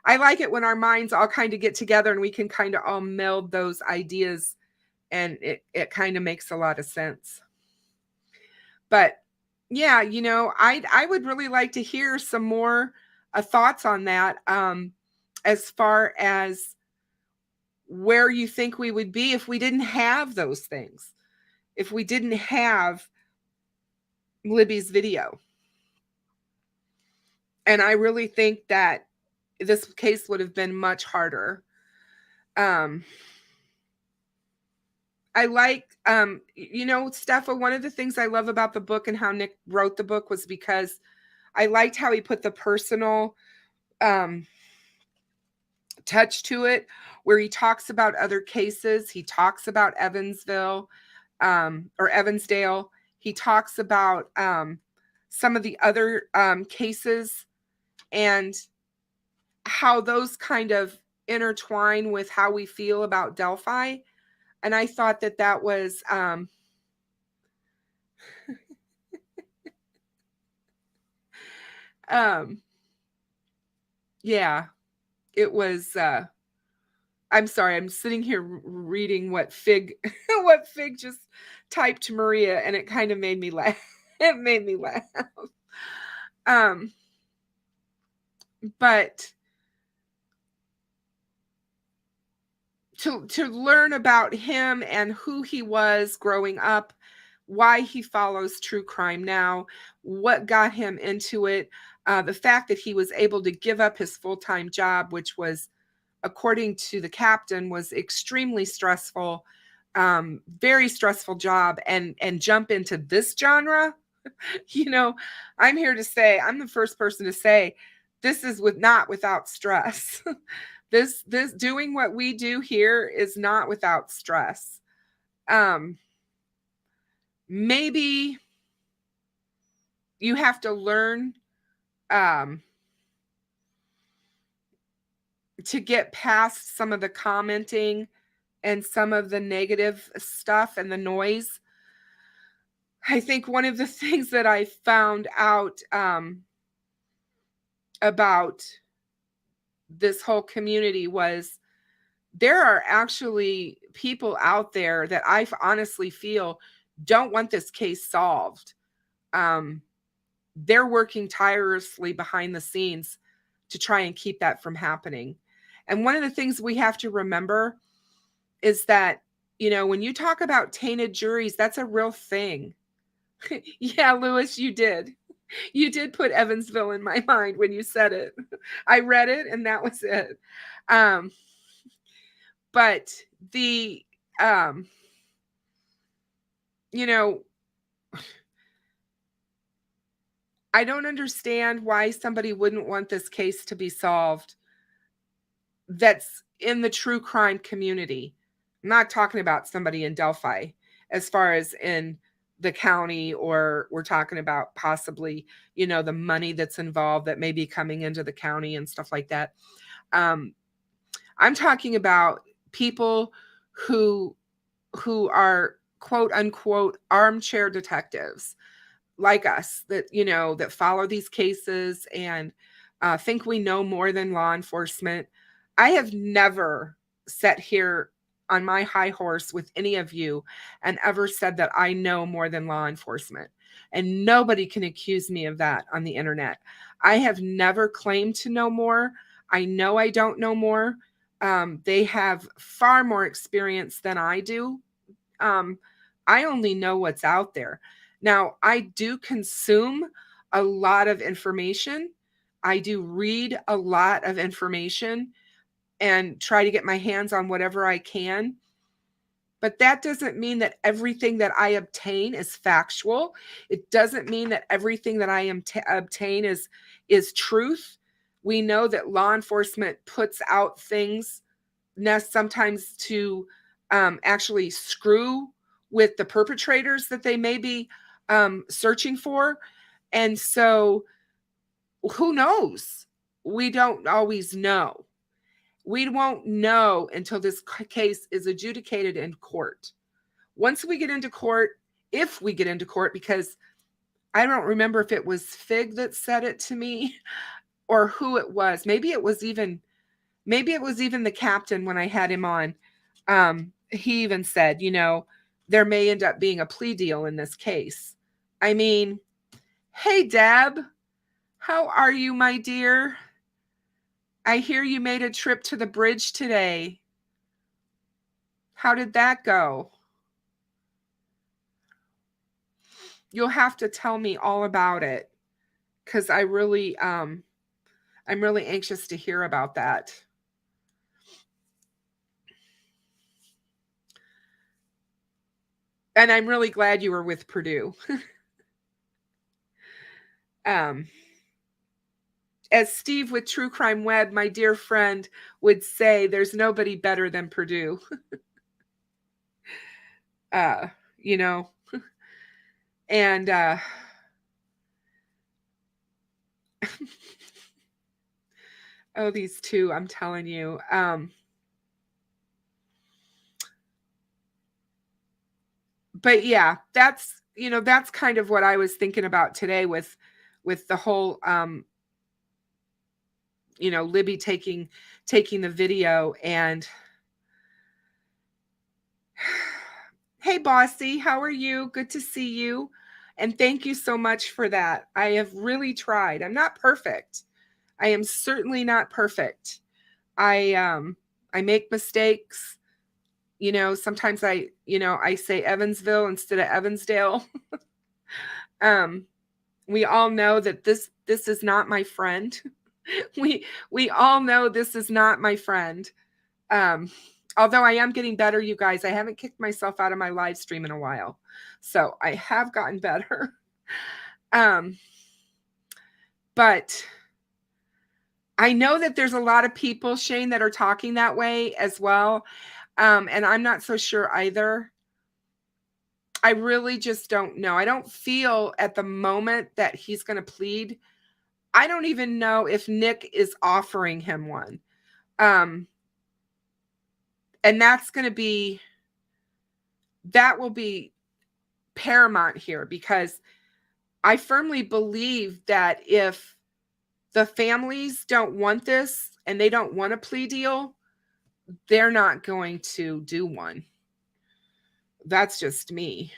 Speaker 3: I like it when our minds all kind of get together and we can kind of all meld those ideas, and it kind of makes a lot of sense. But yeah, I would really like to hear some more thoughts on that, as far as where you think we would be if we didn't have those things, if we didn't have Libby's video. And I really think that this case would have been much harder. I like, Steffa, one of the things I love about the book and how Nick wrote the book was because I liked how he put the personal touch to it, where he talks about other cases. He talks about Evansville, or Evansdale. He talks about some of the other cases and how those kind of intertwine with how we feel about Delphi. And I thought that was yeah, it was I'm sorry, I'm sitting here reading what Fig just typed to Maria, and it kind of made me laugh. It made me laugh. But to learn about him and who he was growing up, why he follows true crime now, what got him into it, the fact that he was able to give up his full-time job, which was, according to the captain, was extremely stressful, very stressful job, and jump into this genre. You know, I'm here to say, I'm the first person to say, this is not without stress. This doing what we do here is not without stress. Maybe you have to learn to get past some of the commenting and some of the negative stuff and the noise. I think one of the things that I found out about this whole community was there are actually people out there that I honestly feel don't want this case solved. They're working tirelessly behind the scenes to try and keep that from happening. And one of the things we have to remember is that, you know, when you talk about tainted juries, that's a real thing. Yeah, Lewis, you did. You did put Evansville in my mind when you said it. I read it and that was it. But the, you know, I don't understand why somebody wouldn't want this case to be solved that's in the true crime community. I'm not talking about somebody in Delphi as far as in the county, or we're talking about possibly, you know, the money that's involved that may be coming into the county and stuff like that. I'm talking about people who are quote unquote armchair detectives like us, that, you know, that follow these cases and think we know more than law enforcement. I have never sat here on my high horse with any of you and ever said that I know more than law enforcement. And nobody can accuse me of that on the internet. I have never claimed to know more. I know I don't know more. They have far more experience than I do. I only know what's out there. Now, I do consume a lot of information. I do read a lot of information and try to get my hands on whatever I can. But that doesn't mean that everything that I obtain is factual. It doesn't mean that everything that I obtain is truth. We know that law enforcement puts out things sometimes to actually screw with the perpetrators that they may be searching for. And so who knows? We don't always know. We won't know until this case is adjudicated in court. Once we get into court, if we get into court, because I don't remember if it was Fig that said it to me or who it was. Maybe it was even the captain when I had him on. He even said, you know, there may end up being a plea deal in this case. I mean, hey, Deb, how are you, my dear? I hear you made a trip to the bridge today. How did that go? You'll have to tell me all about it, because I'm really anxious to hear about that. And I'm really glad you were with Purdue. As Steve with True Crime Web, my dear friend, would say, there's nobody better than Purdue. You know, and oh, these two, I'm telling you. But yeah, that's, you know, that's kind of what I was thinking about today with the whole you know, Libby taking the video. And hey, Bossy, how are you? Good to see you. And thank you so much for that. I have really tried. I'm not perfect. I am certainly not perfect. I make mistakes. Sometimes I say Evansville instead of Evansdale. We all know that this is not my friend. We all know this is not my friend. Although I am getting better, you guys. I haven't kicked myself out of my live stream in a while. So I have gotten better. But I know that there's a lot of people, Shane, that are talking that way as well. And I'm not so sure either. I really just don't know. I don't feel at the moment that he's going to plead. I don't even know if Nick is offering him one. And that will be paramount here, because I firmly believe that if the families don't want this and they don't want a plea deal, they're not going to do one. That's just me.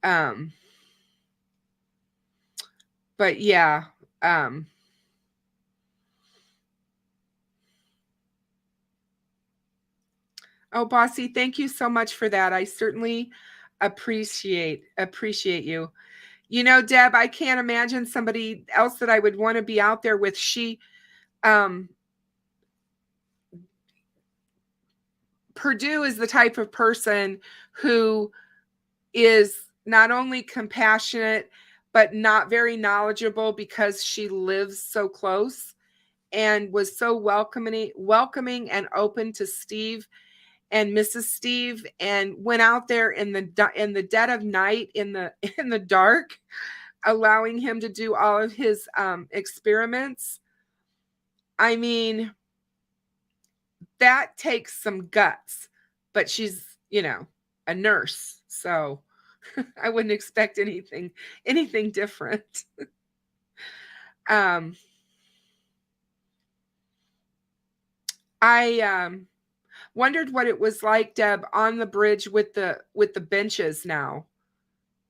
Speaker 3: But yeah, oh, Bossy, thank you so much for that. I certainly appreciate you. Deb, I can't imagine somebody else that I would want to be out there with. Purdue is the type of person who is not only compassionate, but not very knowledgeable, because she lives so close, and was so welcoming and open to Steve and Mrs. Steve, and went out there in the dead of night, in the dark, allowing him to do all of his experiments. I mean, that takes some guts, but she's, a nurse, so I wouldn't expect anything different. I wondered what it was like, Deb, on the bridge with the benches now.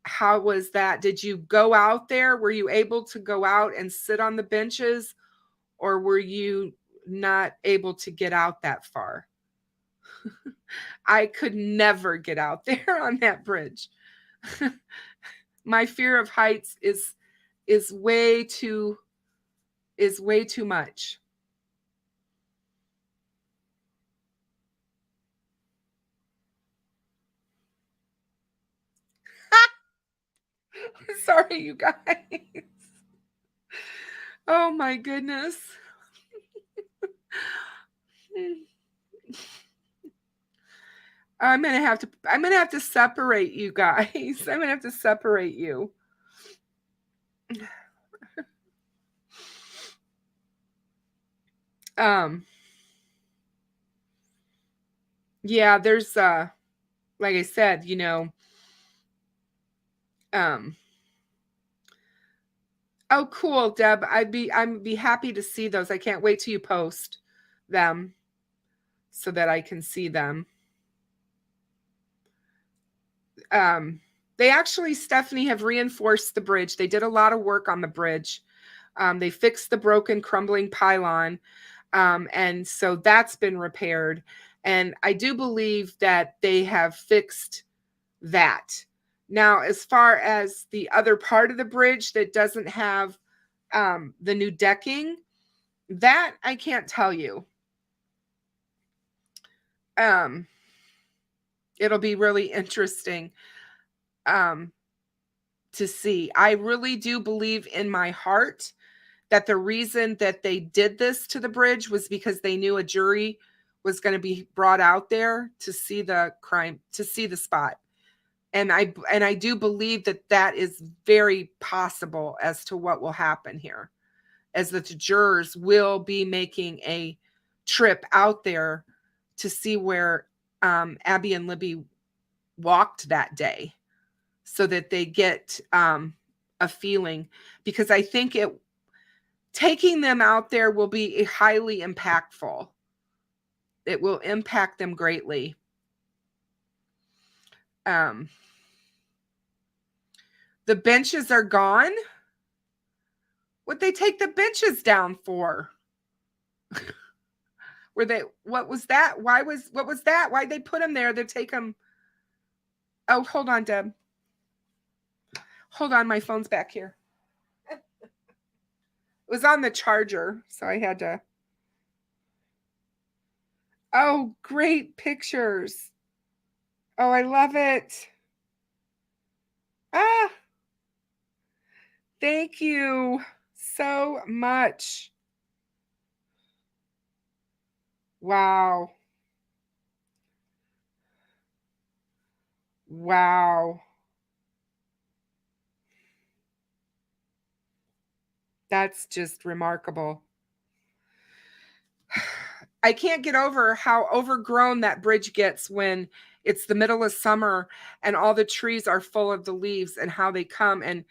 Speaker 3: How was that? Did you go out there? Were you able to go out and sit on the benches, or were you not able to get out that far? I could never get out there on that bridge. My fear of heights is way too much. Sorry, you guys. Oh my goodness. I'm gonna have to separate you guys. I'm gonna have to separate you. Yeah, there's like I said, oh cool, Deb. I'd be happy to see those. I can't wait till you post them so that I can see them. They actually, Stephanie, have reinforced the bridge. They did a lot of work on the bridge. They fixed the broken, crumbling pylon. And so that's been repaired. And I do believe that they have fixed that. Now, as far as the other part of the bridge that doesn't have the new decking, that I can't tell you. It'll be really interesting to see. I really do believe in my heart that the reason that they did this to the bridge was because they knew a jury was going to be brought out there to see the crime, to see the spot. And I do believe that that is very possible as to what will happen here, as that the jurors will be making a trip out there to see where Abby and Libby walked that day, so that they get a feeling, because I think taking them out there will be highly impactful. It will impact them greatly. The benches are gone. What'd they take the benches down for? Were they, what was that? What was that? Why'd they put him there to take him? Oh, hold on, Deb. Hold on, my phone's back here. It was on the charger, so I had to. Oh, great pictures. Oh, I love it. Ah, thank you so much. Wow. Wow. That's just remarkable. I can't get over how overgrown that bridge gets when it's the middle of summer and all the trees are full of the leaves, and how they come and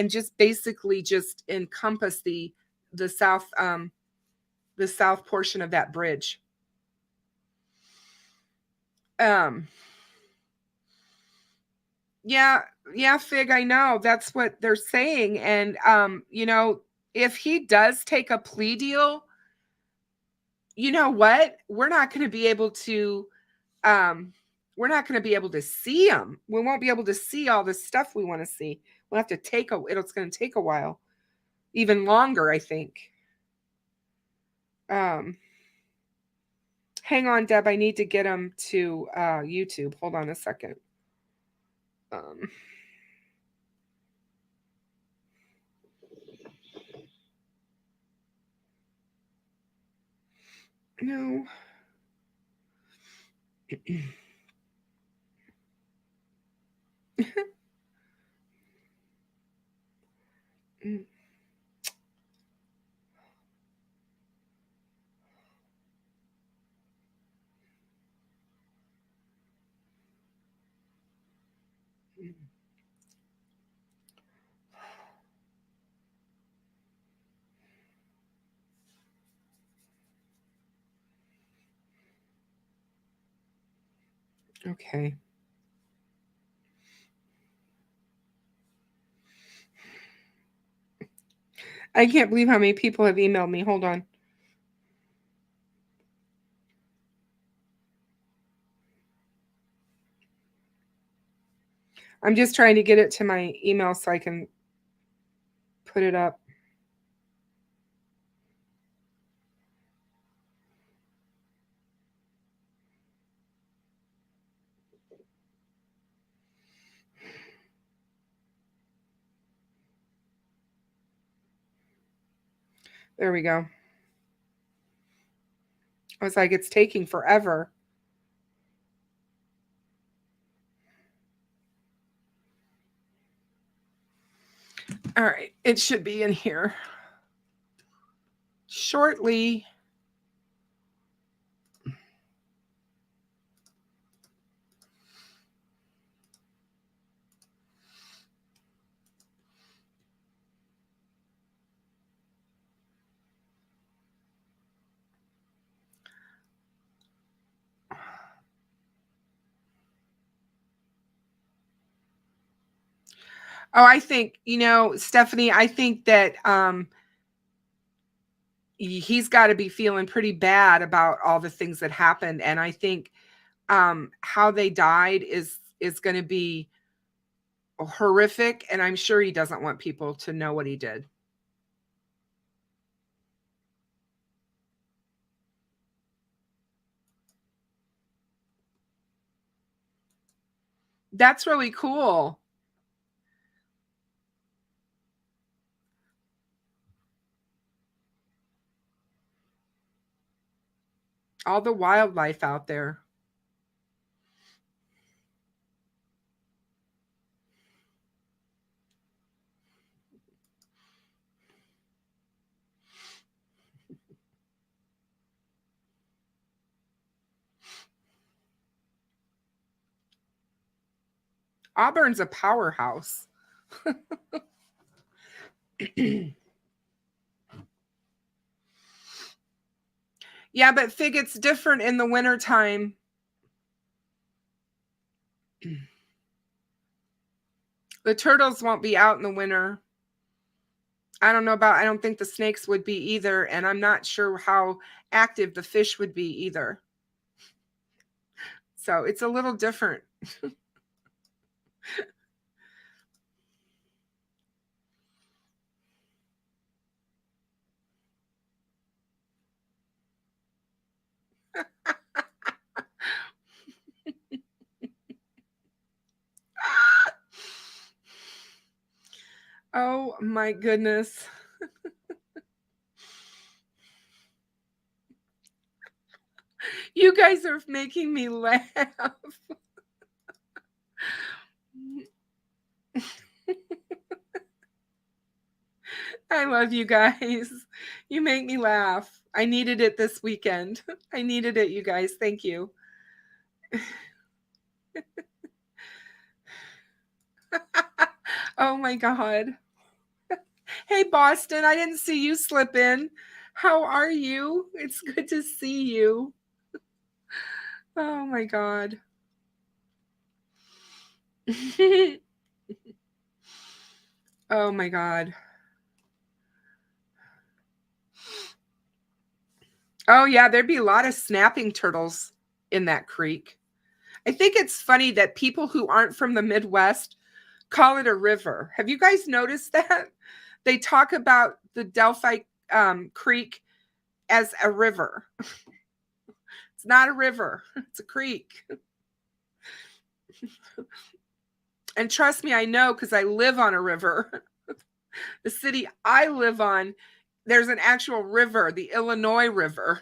Speaker 3: just basically just encompass the south portion of that bridge. Yeah, Fig, I know that's what they're saying. And you know, if he does take a plea deal, you know what? We're not going to be able to see him. We won't be able to see all the stuff we want to see. We'll have to it's going to take a while. Even longer, I think. Hang on, Deb, I need to get him to YouTube. Hold on a second. No. Okay. I can't believe how many people have emailed me. Hold on. I'm just trying to get it to my email so I can put it up. There we go. I was like, it's taking forever. All right, it should be in here shortly. Oh, I think, Stephanie, I think that he's got to be feeling pretty bad about all the things that happened. And I think how they died is going to be horrific. And I'm sure he doesn't want people to know what he did. That's really cool. All the wildlife out there. Auburn's a powerhouse. Yeah, but Fig, it's different in the wintertime. The turtles won't be out in the winter. I don't think the snakes would be either. And I'm not sure how active the fish would be either. So it's a little different. Oh my goodness. You guys are making me laugh. I love you guys. You make me laugh. I needed it this weekend. I needed it, you guys. Thank you. Oh my God. Hey, Boston, I didn't see you slip in. How are you? It's good to see you. Oh my God. Oh my God. Oh yeah, there'd be a lot of snapping turtles in that creek. I think it's funny that people who aren't from the Midwest call it a river. Have you guys noticed that? They talk about the Delphi Creek as a river. It's not a river, it's a creek. And trust me, I know because I live on a river. The city I live on, there's an actual river, the Illinois River.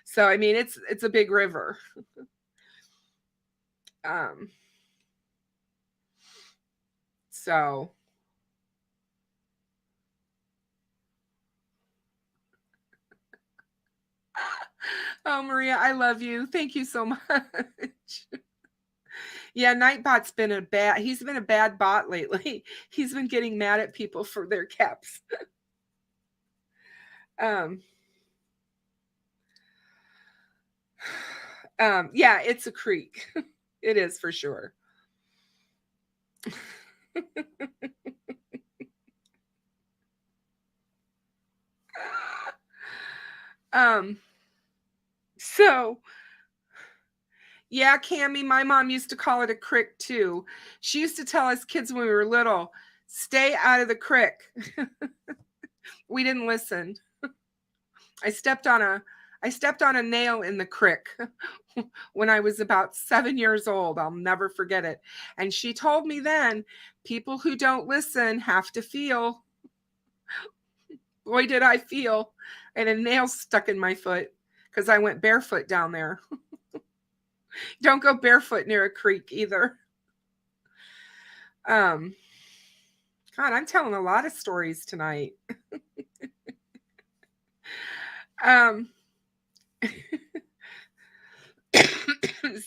Speaker 3: So, I mean, it's a big river. So oh, Maria, I love you. Thank you so much. Yeah, Nightbot's he's been a bad bot lately. He's been getting mad at people for their caps. Yeah, it's a creek. It is for sure. So yeah, Cammie, my mom used to call it a crick too. She used to tell us kids when we were little, stay out of the crick. We didn't listen. I stepped on a nail in the crick when I was about 7 years old. I'll never forget it. And she told me then, people who don't listen have to feel. Boy, did I feel. And a nail stuck in my foot because I went barefoot down there. Don't go barefoot near a creek either. God, I'm telling a lot of stories tonight.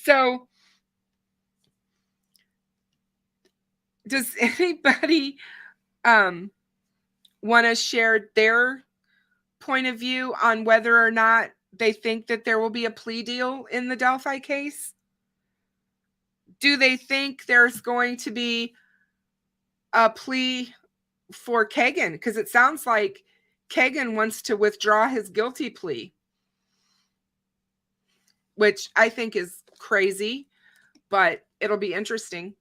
Speaker 3: So does anybody want to share their point of view on whether or not they think that there will be a plea deal in the Delphi case? Do they think there's going to be a plea for Kegan? Because it sounds like Kegan wants to withdraw his guilty plea, which I think is crazy, but it'll be interesting.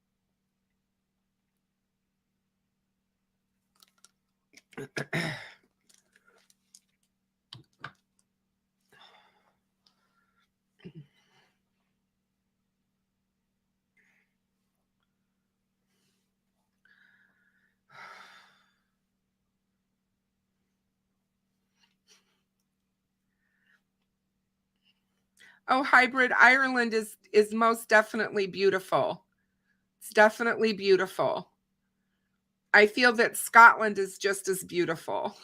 Speaker 3: Oh, hybrid Ireland is most definitely beautiful. It's definitely beautiful. I feel that Scotland is just as beautiful.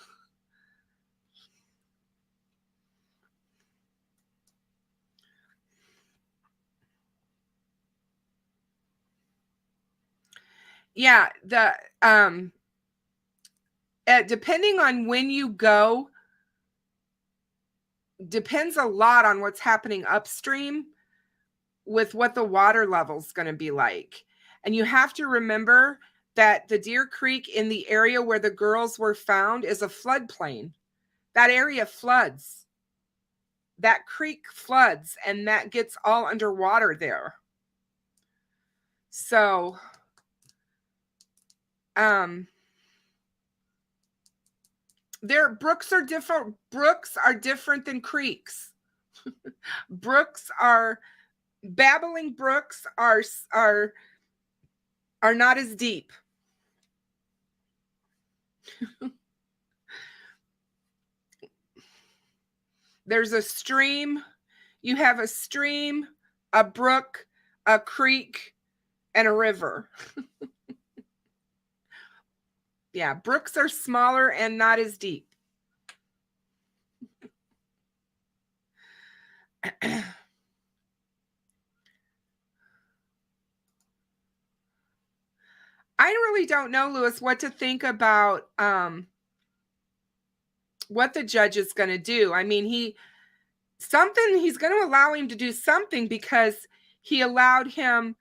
Speaker 3: Yeah, depending on when you go, depends a lot on what's happening upstream with what the water level is going to be like. And you have to remember that the Deer Creek in the area where the girls were found is a floodplain. That area floods. That creek floods, and that gets all underwater there. So, brooks are different. Brooks are different than creeks. Babbling brooks are not as deep. There's a stream. You have a stream, a brook, a creek, and a river. Yeah, brooks are smaller and not as deep. I really don't know, Lewis, what to think about what the judge is going to do. I mean, he's going to allow him to do something because he allowed him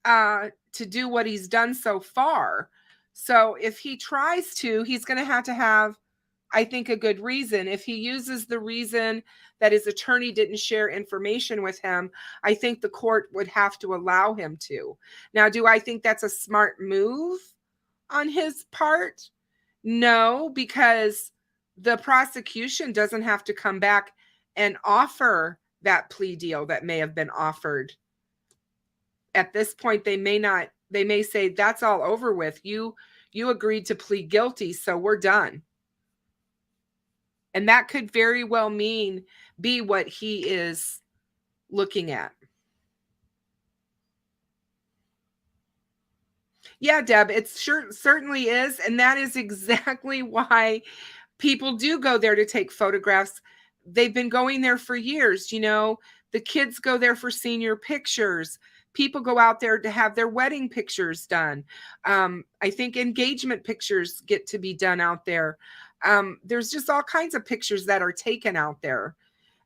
Speaker 3: to do what he's done so far. So if he tries to, he's going to have, I think, a good reason. If he uses the reason that his attorney didn't share information with him, I think the court would have to allow him to. Now, do I think that's a smart move on his part? No, because the prosecution doesn't have to come back and offer that plea deal that may have been offered. At this point, they may say, that's all over with. You agreed to plead guilty, so we're done. And that could very well be what he is looking at. Yeah, Deb, it certainly is. And that is exactly why people do go there to take photographs. They've been going there for years. You know, the kids go there for senior pictures. People go out there to have their wedding pictures done. I think engagement pictures get to be done out there. There's just all kinds of pictures that are taken out there.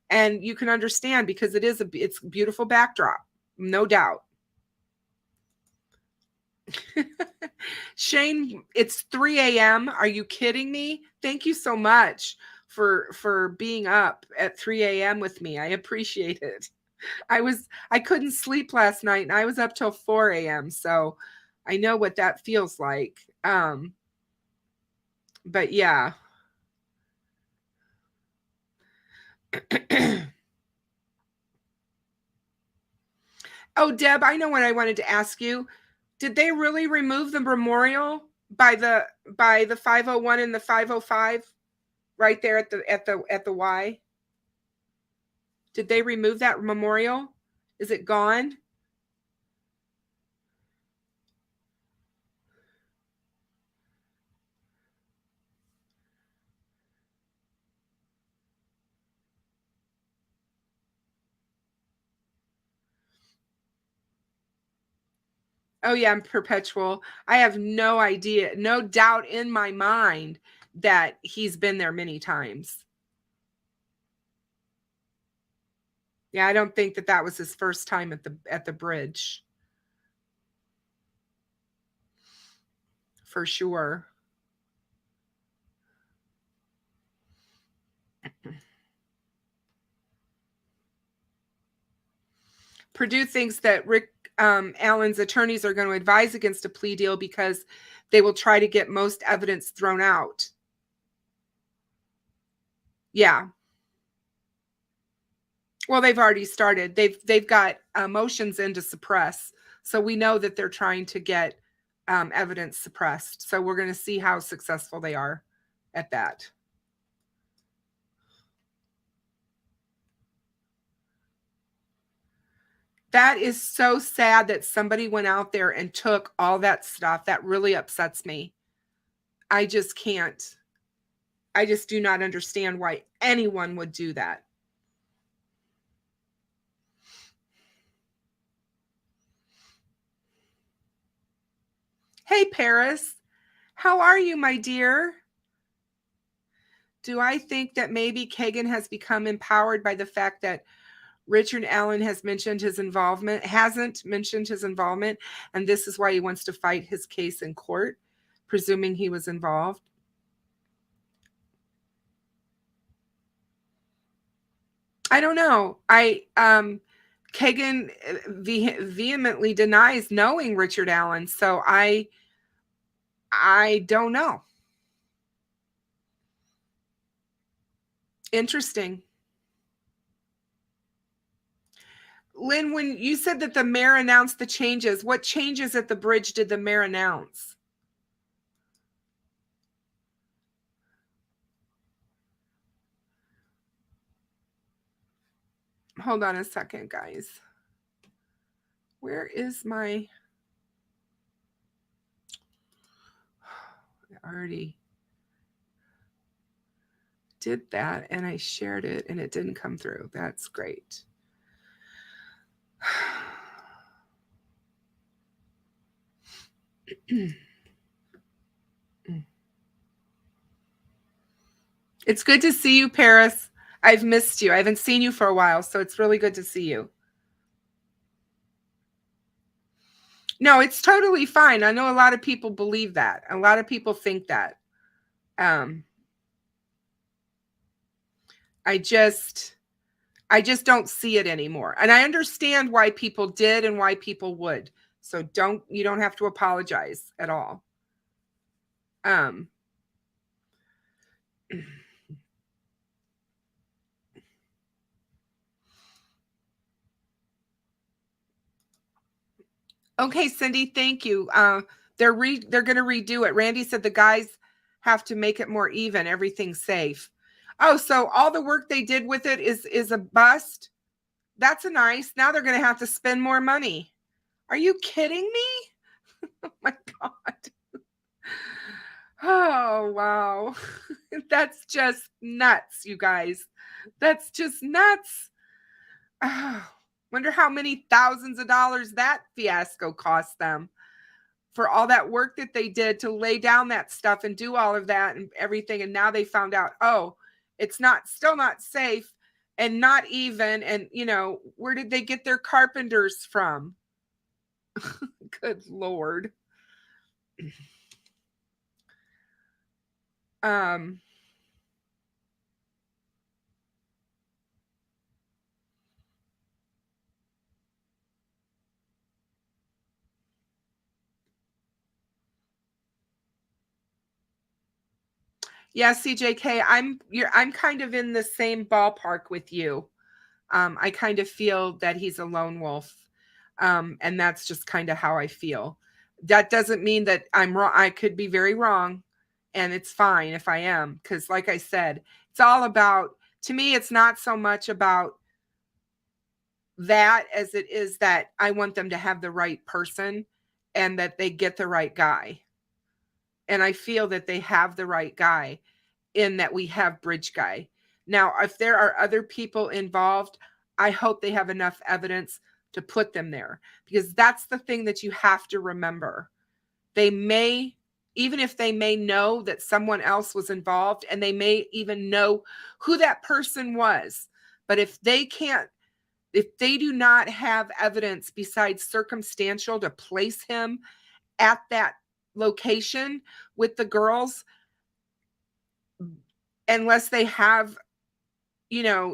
Speaker 3: And you can understand because it's a beautiful backdrop, no doubt. Shane, it's 3 a.m. Are you kidding me? Thank you so much for being up at 3 a.m. with me. I appreciate it. I couldn't sleep last night and I was up till 4 a.m. So I know what that feels like. But yeah. Oh, Deb, I know what I wanted to ask you. Did they really remove the memorial by the 501 and the 505 right there at the Y? Did they remove that memorial? Is it gone? Oh yeah, I'm perpetual. I have no idea, no doubt in my mind that he's been there many times. Yeah, I don't think that was his first time at the bridge. For sure. Purdue thinks that Rick Allen's attorneys are going to advise against a plea deal because they will try to get most evidence thrown out. Yeah. Well, they've already started. They've got motions in to suppress. So we know that they're trying to get evidence suppressed. So we're going to see how successful they are at that. That is so sad that somebody went out there and took all that stuff. That really upsets me. I just can't. I just do not understand why anyone would do that. Hey, Paris. How are you, my dear? Do I think that maybe Kegan has become empowered by the fact that Richard Allen has mentioned his involvement, hasn't mentioned his involvement, and this is why he wants to fight his case in court, presuming he was involved. I don't know. Kegan vehemently denies knowing Richard Allen, so I don't know. Interesting. Lynn, when you said that the mayor announced the changes, what changes at the bridge did the mayor announce? Hold on a second, guys. Where is my... I already did that and I shared it and it didn't come through. That's great. It's good to see you, Paris. I've missed you. I haven't seen you for a while, so it's really good to see you. No, it's totally fine. I know a lot of people believe that. A lot of people think that. I just don't see it anymore. And I understand why people did and why people would. So you don't have to apologize at all. Okay, Cindy, thank you. They're going to redo it. Randy said the guys have to make it more even, everything's safe. Oh, so all the work they did with it is a bust? That's nice. Now they're going to have to spend more money. Are you kidding me? Oh my God. Oh, wow. That's just nuts, you guys. That's just nuts. Oh, wonder how many thousands of dollars that fiasco cost them for all that work that they did to lay down that stuff and do all of that and everything. And now they found out, oh, it's still not safe and not even. And, where did they get their carpenters from? Good Lord. Yeah, CJK, I'm kind of in the same ballpark with you. I kind of feel that he's a lone wolf. And that's just kind of how I feel. That doesn't mean that I'm wrong. I could be very wrong, and it's fine if I am, because like I said, it's all about, to me, it's not so much about that as it is that I want them to have the right person and that they get the right guy. And I feel that they have the right guy in that we have Bridge Guy. Now, if there are other people involved, I hope they have enough evidence to put them there, because that's the thing that you have to remember. They may, even if they may know that someone else was involved, and they may even know who that person was, but if they do not have evidence besides circumstantial to place him at that location with the girls, unless they have,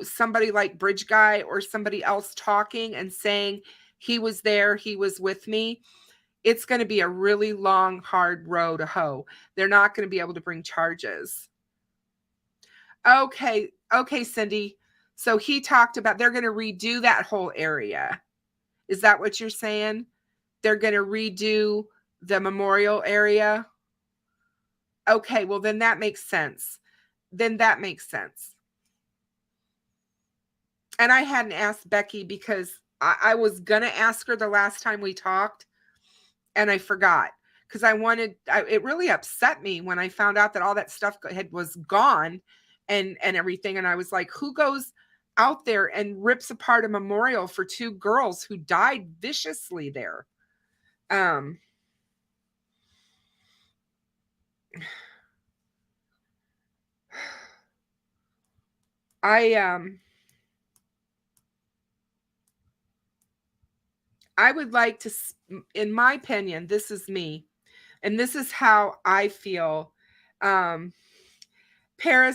Speaker 3: somebody like Bridge Guy or somebody else talking and saying he was there, he was with me, it's going to be a really long, hard row to hoe. They're not going to be able to bring charges. Okay, Cindy. So he talked about they're going to redo that whole area. Is that what you're saying? They're going to redo the memorial area? Okay, well, then that makes sense. And I hadn't asked Becky because I was going to ask her the last time we talked, and I forgot because it really upset me when I found out that all that stuff was gone and everything. And I was like, who goes out there and rips apart a memorial for two girls who died viciously there? I would like to, in my opinion, this is me, and this is how I feel. Paris,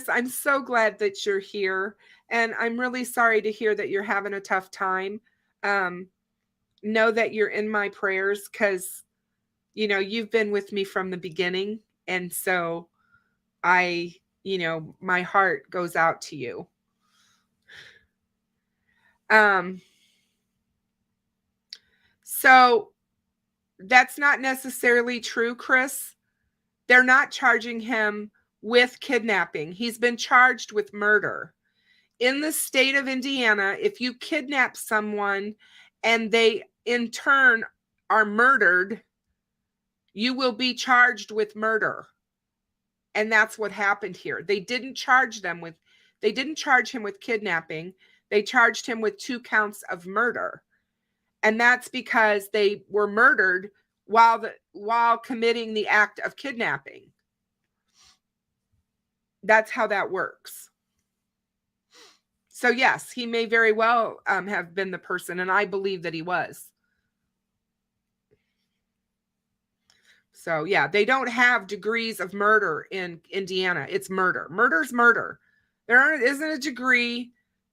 Speaker 3: I'm so glad that you're here, and I'm really sorry to hear that you're having a tough time. Know that you're in my prayers because, you know, you've been with me from the beginning, and so my heart goes out to you. So that's not necessarily true, Chris. They're not charging him with kidnapping. He's been charged with murder. In the state of Indiana, if you kidnap someone and they in turn are murdered, you will be charged with murder. And that's what happened here. They didn't charge him with kidnapping. They charged him with 2 counts of murder. And that's because they were murdered while committing the act of kidnapping. That's how that works. So yes, he may very well have been the person, and I believe that he was. So yeah, they don't have degrees of murder in Indiana. It's murder. Murder's murder. There isn't a degree,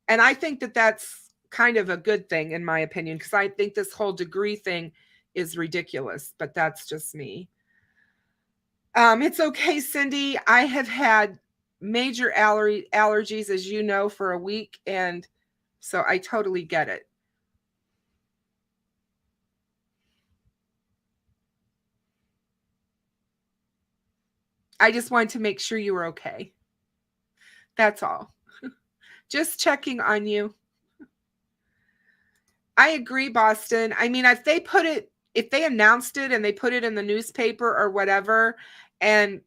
Speaker 3: and I think that that's kind of a good thing in my opinion, because I think this whole degree thing is ridiculous, but that's just me. It's okay, Cindy. I have had major allergies, as you know, for a week, and so I totally get it. I just wanted to make sure you were okay. That's all. Just checking on you. I agree, Boston. I mean, if they announced it and they put it in the newspaper or whatever, and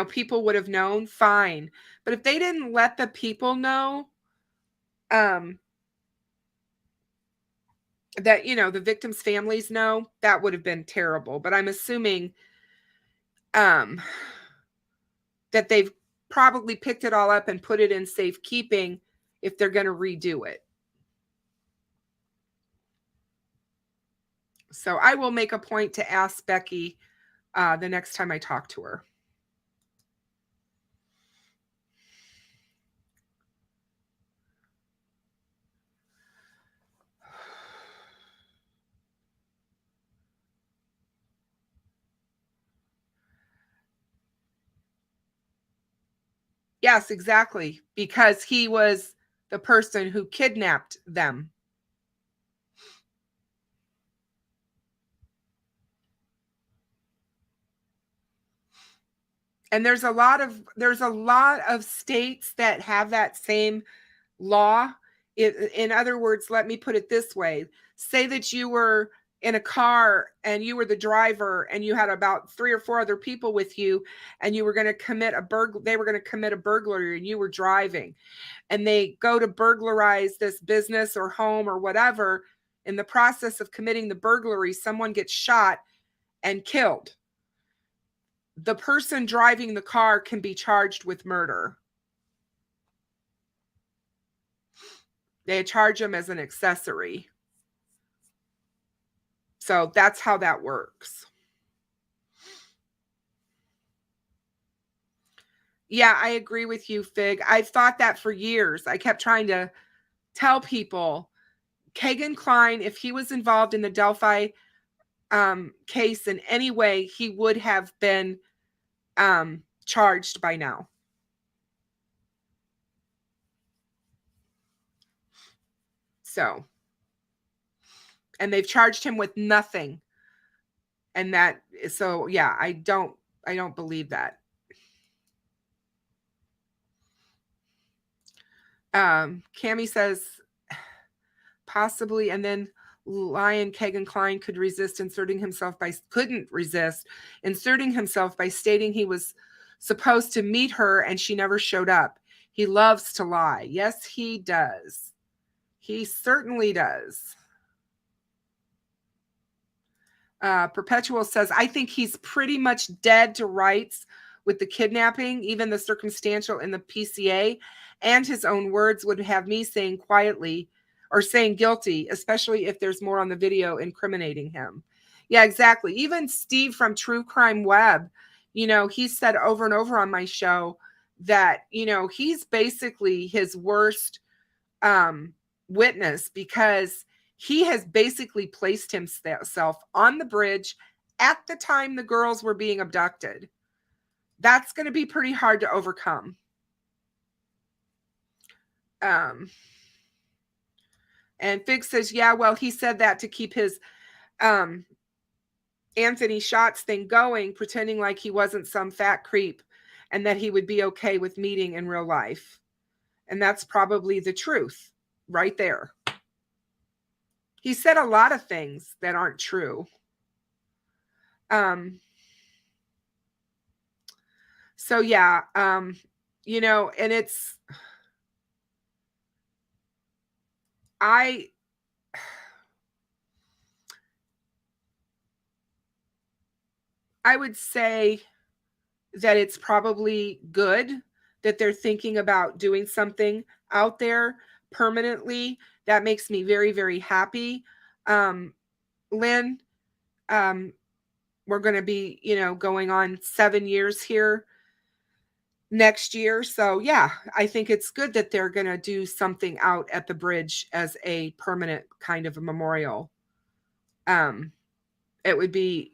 Speaker 3: people would have known, fine. But if they didn't let the people know that, the victims' families know, that would have been terrible. But I'm assuming that they've probably picked it all up and put it in safekeeping if they're going to redo it. So I will make a point to ask Becky the next time I talk to her. Yes, exactly. Because he was the person who kidnapped them. And there's a lot of states that have that same law. In other words, let me put it this way. Say that you were in a car and you were the driver and you had about 3 or 4 other people with you, and you were going to commit they were going to commit a burglary, and you were driving, and they go to burglarize this business or home or whatever. In the process of committing the burglary, someone gets shot and killed. The person driving the car can be charged with murder. They charge him as an accessory. So that's how that works. Yeah, I agree with you, Fig. I've thought that for years. I kept trying to tell people, Kegan Klein, if he was involved in the Delphi case in any way, he would have been charged by now. So, and they've charged him with nothing. And so yeah, I don't believe that. Cami says possibly, and then Lion Kegan Klein couldn't resist inserting himself by stating he was supposed to meet her and she never showed up. He loves to lie. Yes, he does. He certainly does. Perpetual says, I think he's pretty much dead to rights with the kidnapping, even the circumstantial in the PCA, and his own words would have me saying quietly, or saying guilty, especially if there's more on the video incriminating him. Yeah, exactly. Even Steve from True Crime Web, you know, he said over and over on my show that, you know, he's basically his worst witness, because he has basically placed himself on the bridge at the time the girls were being abducted. That's going to be pretty hard to overcome. And Fig says, yeah, well, he said that to keep his Anthony Shots thing going, pretending like he wasn't some fat creep and that he would be okay with meeting in real life. And that's probably the truth right there. He said a lot of things that aren't true. So yeah, you know, and it's, I would say that it's probably good that they're thinking about doing something out there permanently. That makes me very, very happy. Lynn, we're going to be, you know, going on 7 years here next year. So yeah, I think it's good that they're going to do something out at the bridge as a permanent kind of a memorial. It would be,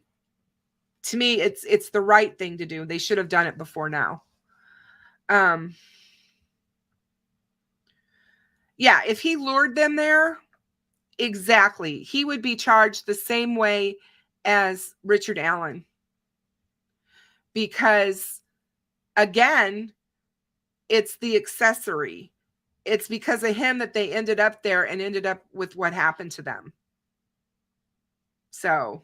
Speaker 3: to me, it's the right thing to do. They should have done it before now. Yeah, if he lured them there, exactly, he would be charged the same way as Richard Allen. Because again, it's the accessory. It's because of him that they ended up there and ended up with what happened to them. So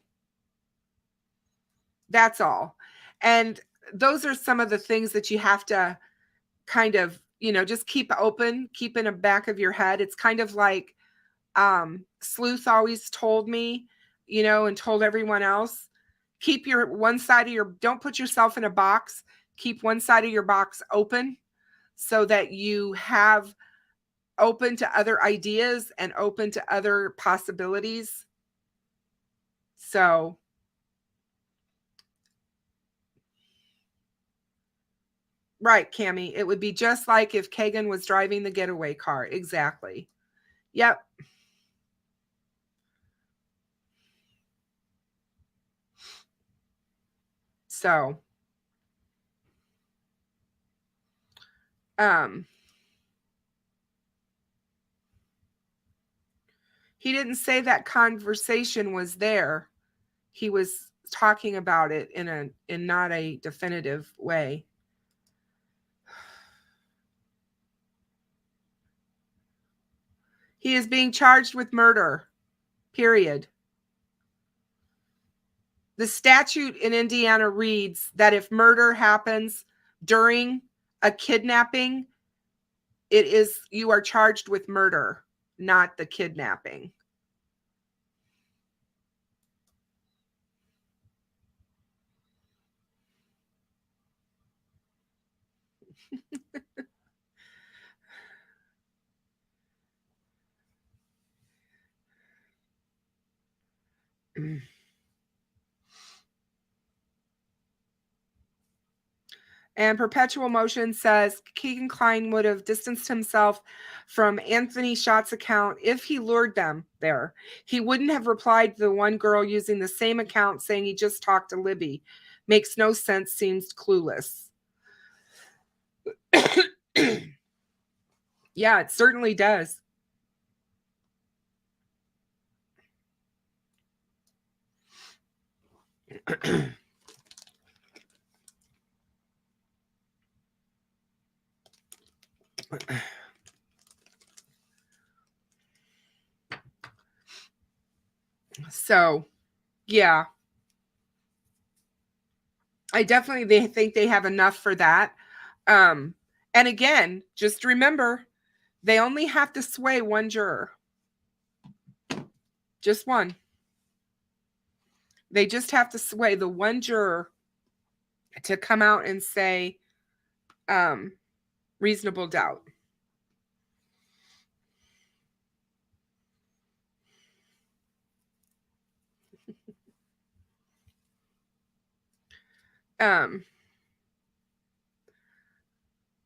Speaker 3: that's all. And those are some of the things that you have to kind of, you know, just keep open, keep in the back of your head. It's kind of like Sleuth always told me, you know, and told everyone else, keep your one side of your, don't put yourself in a box, keep one side of your box open so that you have open to other ideas and open to other possibilities. So right, Cammie, it would be just like if Kegan was driving the getaway car. Exactly. Yep. So he didn't say that conversation was there. He was talking about it in not a definitive way. He is being charged with murder, period. The statute in Indiana reads that if murder happens during a kidnapping, you are charged with murder, not the kidnapping. And Perpetual Motion says Keegan Klein would have distanced himself from Anthony Shots' account if he lured them there. He wouldn't have replied to the one girl using the same account saying he just talked to Libby. Makes no sense, seems clueless. Yeah, it certainly does. So, yeah. I definitely think they have enough for that. And again, just remember, they only have to sway one juror. Just one. They just have to sway the one juror to come out and say reasonable doubt.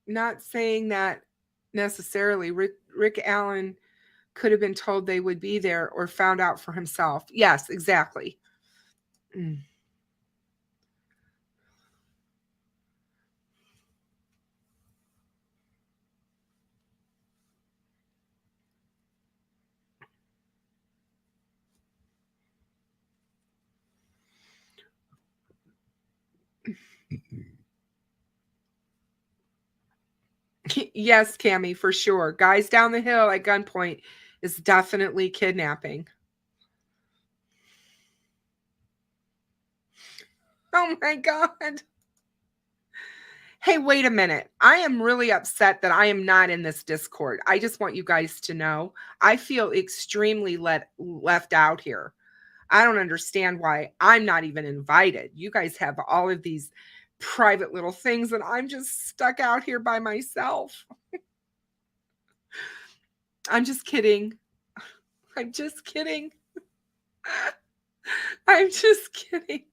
Speaker 3: Not saying that necessarily. Rick Allen could have been told they would be there or found out for himself. Yes, exactly. Yes, Cammie, for sure. Guys down the hill at gunpoint is definitely kidnapping. Oh my God. Hey, wait a minute. I am really upset that I am not in this Discord. I just want you guys to know I feel extremely left out here. I don't understand why I'm not even invited. You guys have all of these private little things and I'm just stuck out here by myself. I'm just kidding. I'm just kidding. I'm just kidding.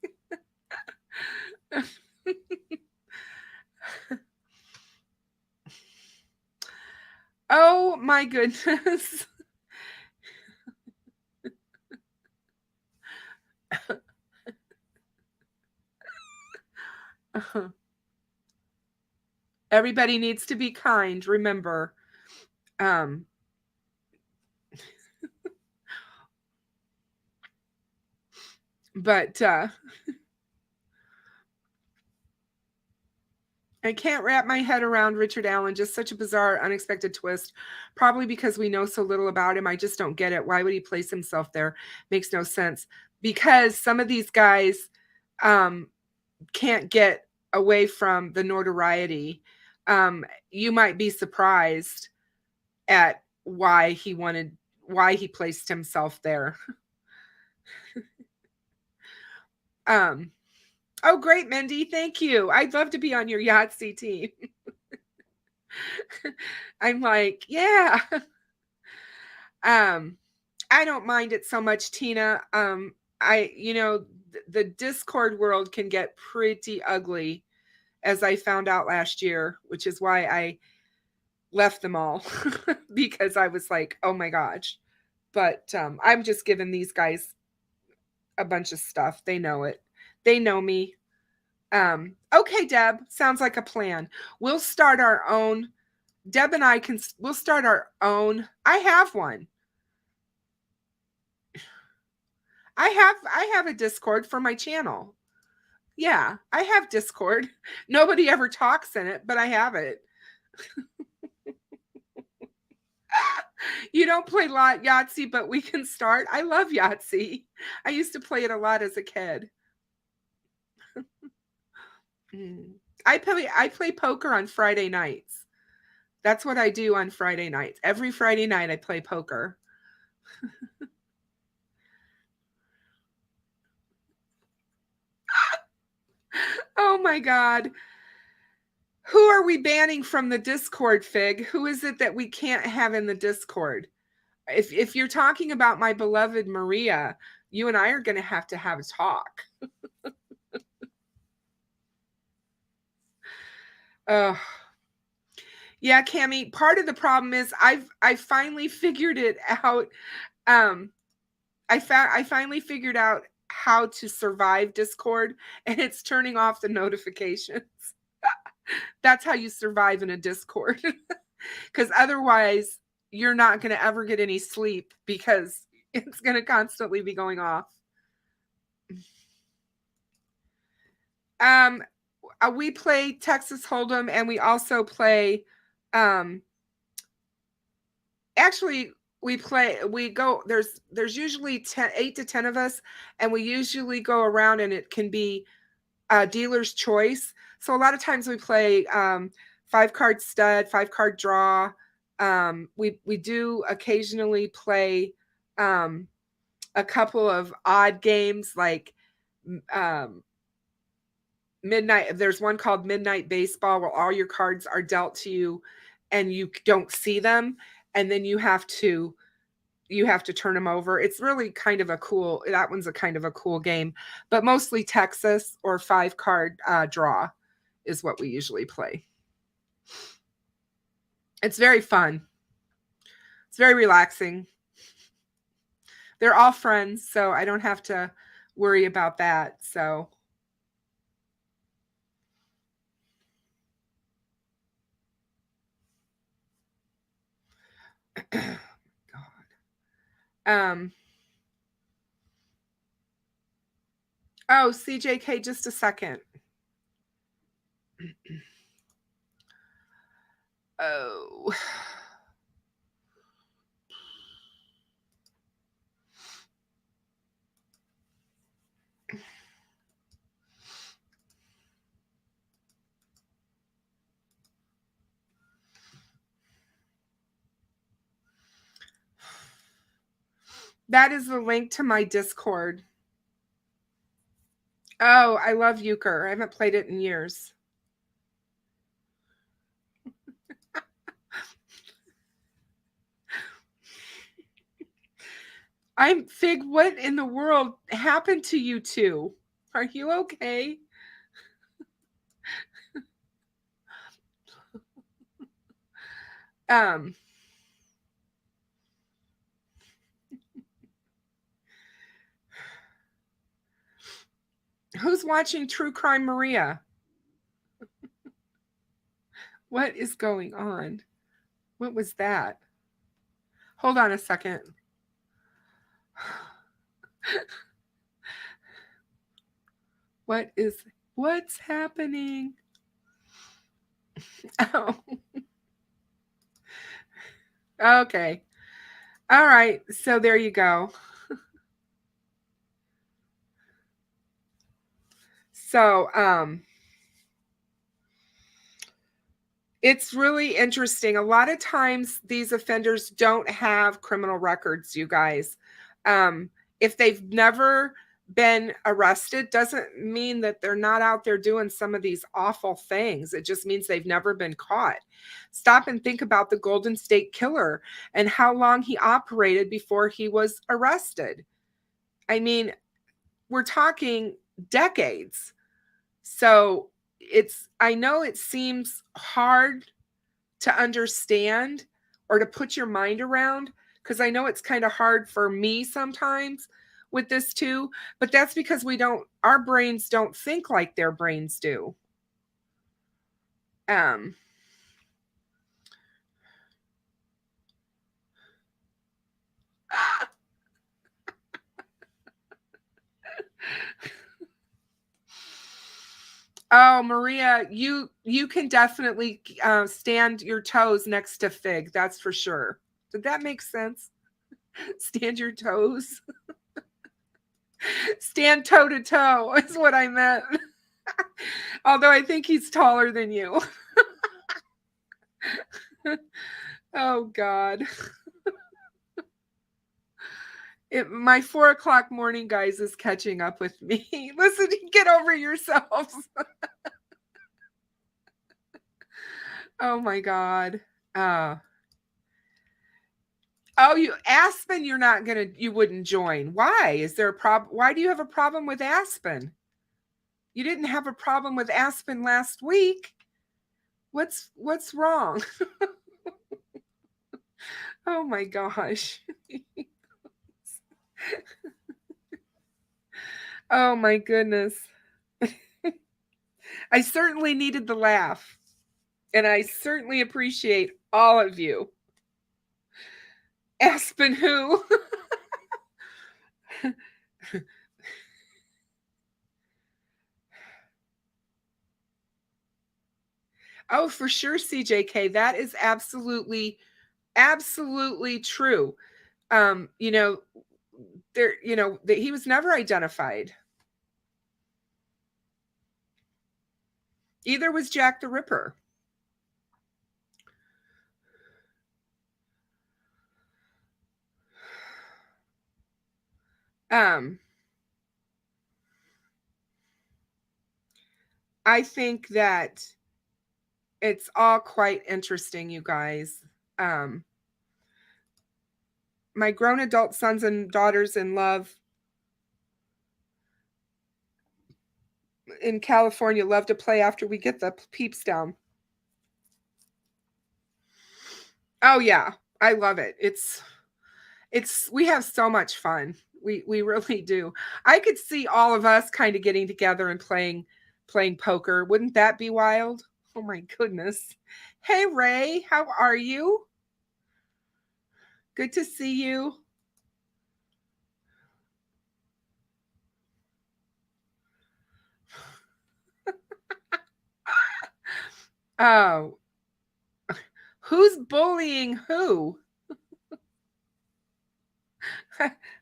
Speaker 3: Oh my goodness. Everybody needs to be kind, remember. But I can't wrap my head around Richard Allen. Just such a bizarre, unexpected twist. Probably because we know so little about him. I just don't get it. Why would he place himself there? Makes no sense. Because some of these guys can't get away from the notoriety. You might be surprised at why he placed himself there. Oh, great, Mindy. Thank you. I'd love to be on your Yahtzee team. I'm like, yeah. I don't mind it so much, Tina. The Discord world can get pretty ugly, as I found out last year, which is why I left them all because I was like, oh my gosh. But I'm just giving these guys a bunch of stuff. They know it. They know me. Okay, Deb, sounds like a plan. We'll start our own. Deb and we'll start our own. I have one. I have a Discord for my channel. Yeah, I have Discord. Nobody ever talks in it, but I have it. You don't play Yahtzee, but we can start. I love Yahtzee. I used to play it a lot as a kid. I play poker on Friday nights. That's what I do on Friday nights. Every Friday night I play poker. Oh my God. Who are we banning from the Discord, Fig? Who is it that we can't have in the Discord? If you're talking about my beloved Maria, you and I are going to have a talk. Yeah, Cammie, part of the problem is I finally figured it out. I finally figured out how to survive Discord, and it's turning off the notifications. That's how you survive in a Discord. Because otherwise you're not going to ever get any sleep because it's going to constantly be going off. We play Texas Hold'em, and we also play actually there's usually 8 to 10 of us, and we usually go around, and it can be dealer's choice. So a lot of times we play 5-card stud, 5-card draw. We do occasionally play a couple of odd games like midnight. There's one called Midnight Baseball where all your cards are dealt to you and you don't see them, and then you have to you have to turn them over. It's really kind of a cool, that one's a kind of a cool game, but mostly Texas or 5-card draw is what we usually play. It's very fun. It's very relaxing. They're all friends, so I don't have to worry about that. So God. Oh, CJK, just a second. Oh. That is the link to my Discord. Oh, I love euchre. I haven't played it in years. I'm Fig, what in the world happened to you two? Are you okay? Who's watching True Crime Maria? What is going on? What was that? Hold on a second. What's happening? Oh. Okay. All right. So there you go. So, it's really interesting. A lot of times these offenders don't have criminal records, you guys. If they've never been arrested, doesn't mean that they're not out there doing some of these awful things. It just means they've never been caught. Stop and think about the Golden State Killer and how long he operated before he was arrested. I mean, we're talking decades. So I know it seems hard to understand or to put your mind around, because I know it's kind of hard for me sometimes with this too, but that's because our brains don't think like their brains do. Oh, Maria, you can definitely stand your toes next to Fig. That's for sure. Did that make sense? Stand your toes. Stand toe to toe is what I meant. Although I think he's taller than you. Oh, God. My 4:00 morning guys is catching up with me. Listen, get over yourselves. Oh my God. Oh, you Aspen, you wouldn't join. Why? Is there a problem? Why do you have a problem with Aspen? You didn't have a problem with Aspen last week. What's wrong? Oh my gosh. Oh my goodness. I certainly needed the laugh. And I certainly appreciate all of you. Aspen who? Oh, for sure, CJK. That is absolutely true. He was never identified. Either was Jack the Ripper. I think that it's all quite interesting, you guys. my grown adult sons and daughters in love in California love to play after we get the peeps down. Oh yeah, I love it. We have so much fun. We really do. I could see all of us kind of getting together and playing poker. Wouldn't that be wild? Oh my goodness. Hey Ray, how are you? Good to see you. Oh, who's bullying who?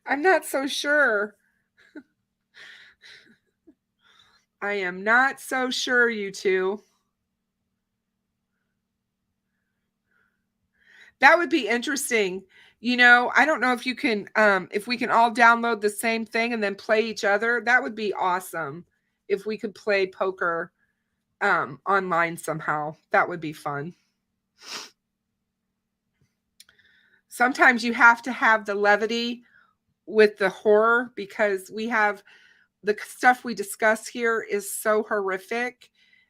Speaker 3: I'm not so sure. I am not so sure, you two. That would be interesting. You know, I don't know if you can, if we can all download the same thing and then play each other. That would be awesome. If we could play poker online somehow, that would be fun. Sometimes you have to have the levity with the horror because we have the stuff we discuss here is so horrific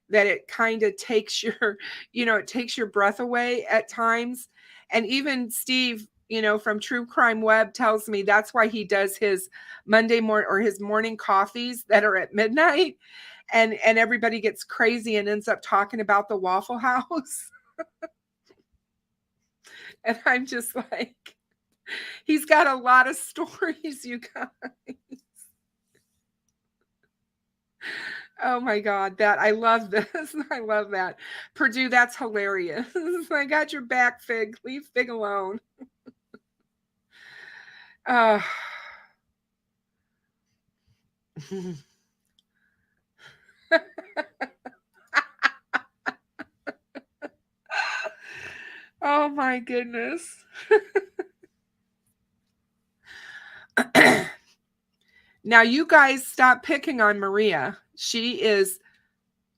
Speaker 3: that it kind of takes your, it takes your breath away at times. And even Steve, from True Crime Web tells me that's why he does his Monday morning or his morning coffees that are at midnight. And everybody gets crazy and ends up talking about the Waffle House. And I'm just like, he's got a lot of stories, you guys. Oh my God, I love this. I love that. Purdue, that's hilarious. I got your back, Fig. Leave Fig alone. Oh my goodness. Now you guys stop picking on Maria.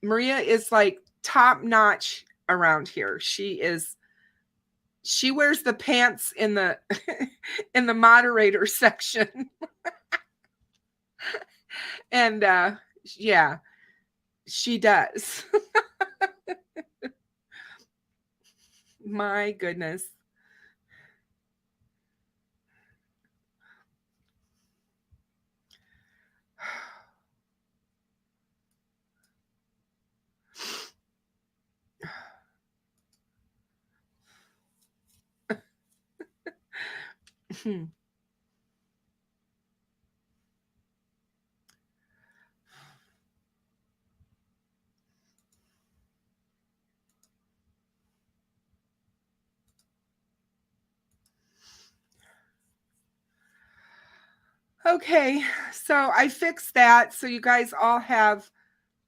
Speaker 3: Maria is like top notch around here. She wears the pants in the in the moderator section. And yeah, she does. My goodness. Okay, so I fixed that. So you guys all have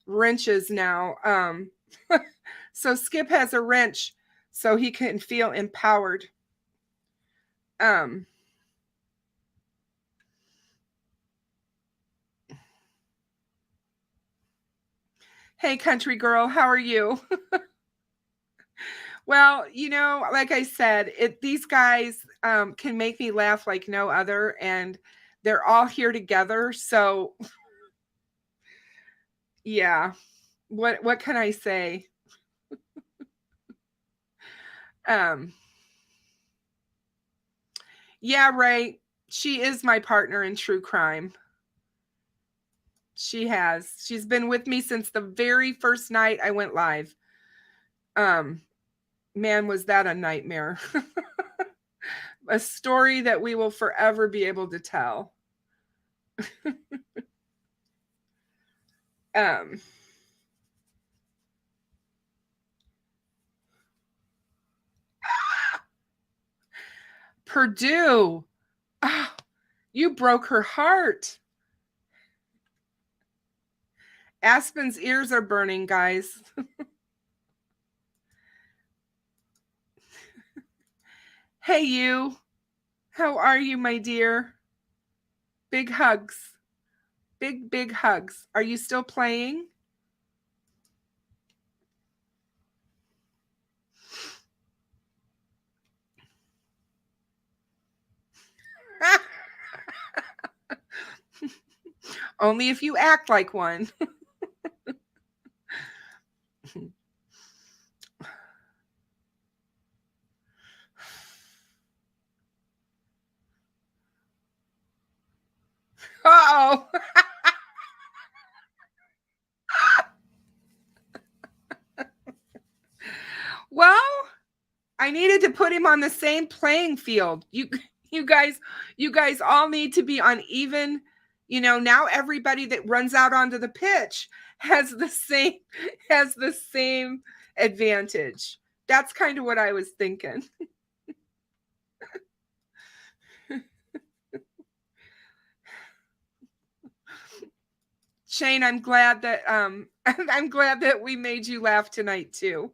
Speaker 3: wrenches now. So Skip has a wrench so he can feel empowered. Hey, country girl, how are you? Well, like I said, these guys can make me laugh like no other, and they're all here together. So, yeah, what can I say? Yeah, Ray, she is my partner in true crime. She has. She's been with me since the very first night I went live. Man, was that a nightmare. A story that we will forever be able to tell. Purdue, oh, you broke her heart. Aspen's ears are burning, guys. Hey, you. How are you, my dear? Big hugs. Big, big hugs. Are you still playing? Only if you act like one. Uh-oh. Well, I needed to put him on the same playing field. You guys all need to be on even, now everybody that runs out onto the pitch has the same advantage. That's kind of what I was thinking. Shane, I'm glad that we made you laugh tonight too.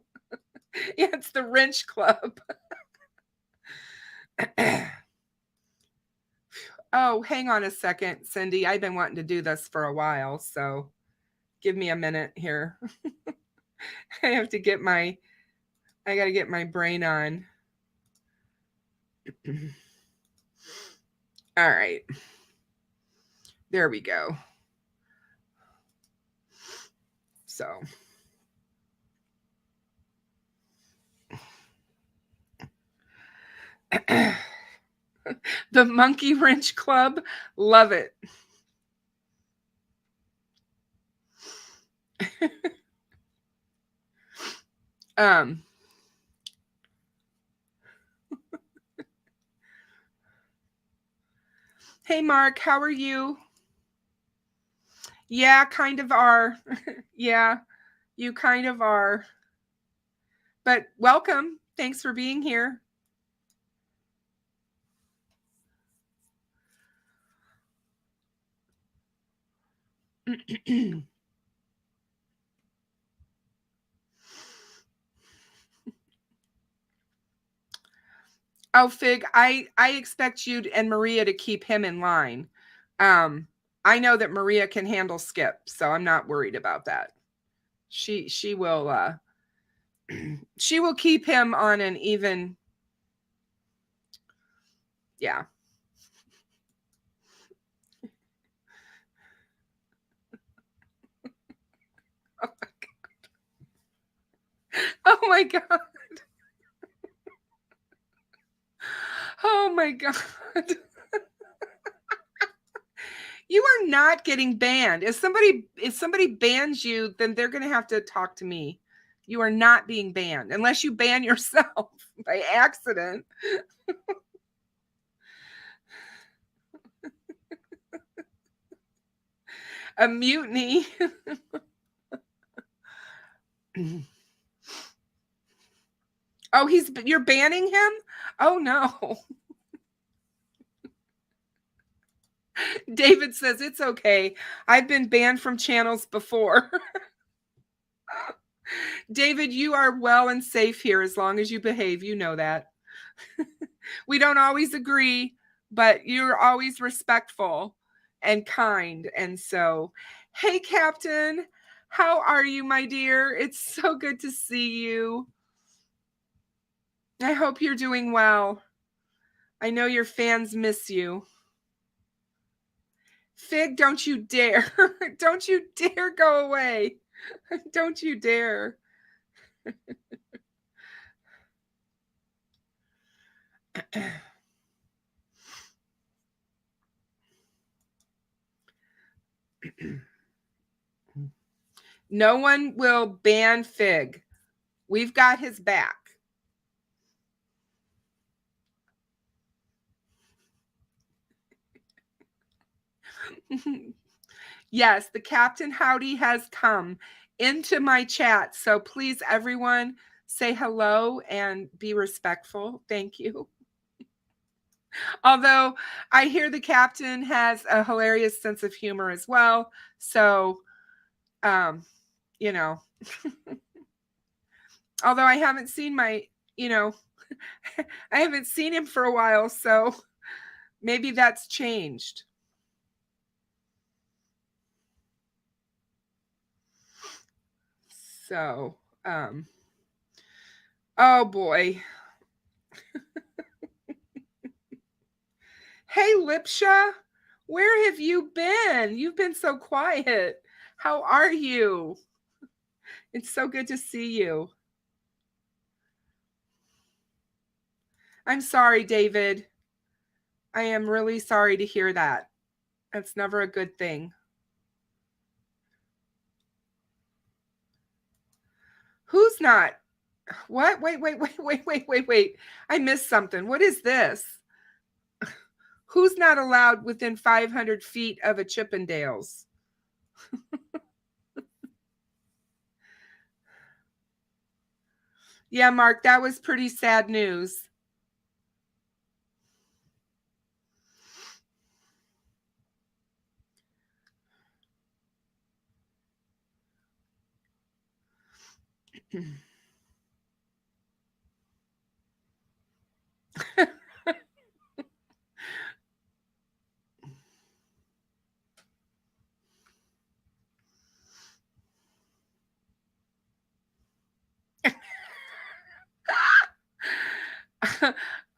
Speaker 3: It's the wrench club. Oh, hang on a second, Cindy. I've been wanting to do this for a while, so give me a minute here. I got to get my brain on. All right. There we go. So the Monkey Wrench Club, love it. Hey Mark, how are you? Yeah, kind of are. Yeah, you kind of are. But welcome. Thanks for being here. Oh, Fig, I expect you and Maria to keep him in line. I know that Maria can handle Skip, so I'm not worried about that. She will she will keep him on an even. Yeah. Oh my god. Oh my god. You are not getting banned. If somebody bans you, then they're going to have to talk to me. You are not being banned unless you ban yourself by accident. A mutiny. Oh, you're banning him? Oh no. David says it's okay. I've been banned from channels before. David, you are well and safe here as long as you behave. You know that. We don't always agree, but you're always respectful and kind. And so, hey, Captain, how are you, my dear? It's so good to see you. I hope you're doing well. I know your fans miss you. Fig, don't you dare. Don't you dare go away. Don't you dare. No one will ban Fig. We've got his back. Yes, the Captain Howdy has come into my chat. So please, everyone, say hello and be respectful. Thank you. Although I hear the Captain has a hilarious sense of humor as well. So, although I haven't seen I haven't seen him for a while. So maybe that's changed. So, oh boy. Hey, Lipsha, Where have you been? You've been so quiet. How are you? It's so good to see you. I'm sorry, David. I am really sorry to hear that. That's never a good thing. Who's not? What? Wait. I missed something. What is this? Who's not allowed within 500 feet of a Chippendales? Yeah, Mark, that was pretty sad news.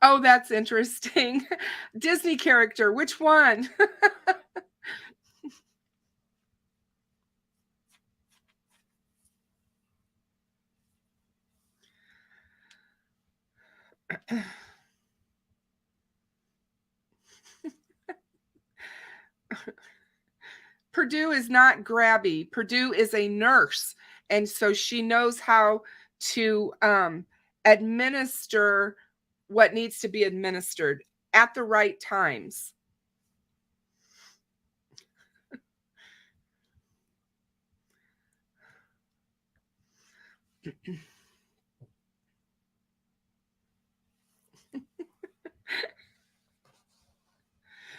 Speaker 3: Oh, that's interesting. Disney character, which one? Purdue is not grabby. Purdue is a nurse. And so she knows how to administer what needs to be administered at the right times.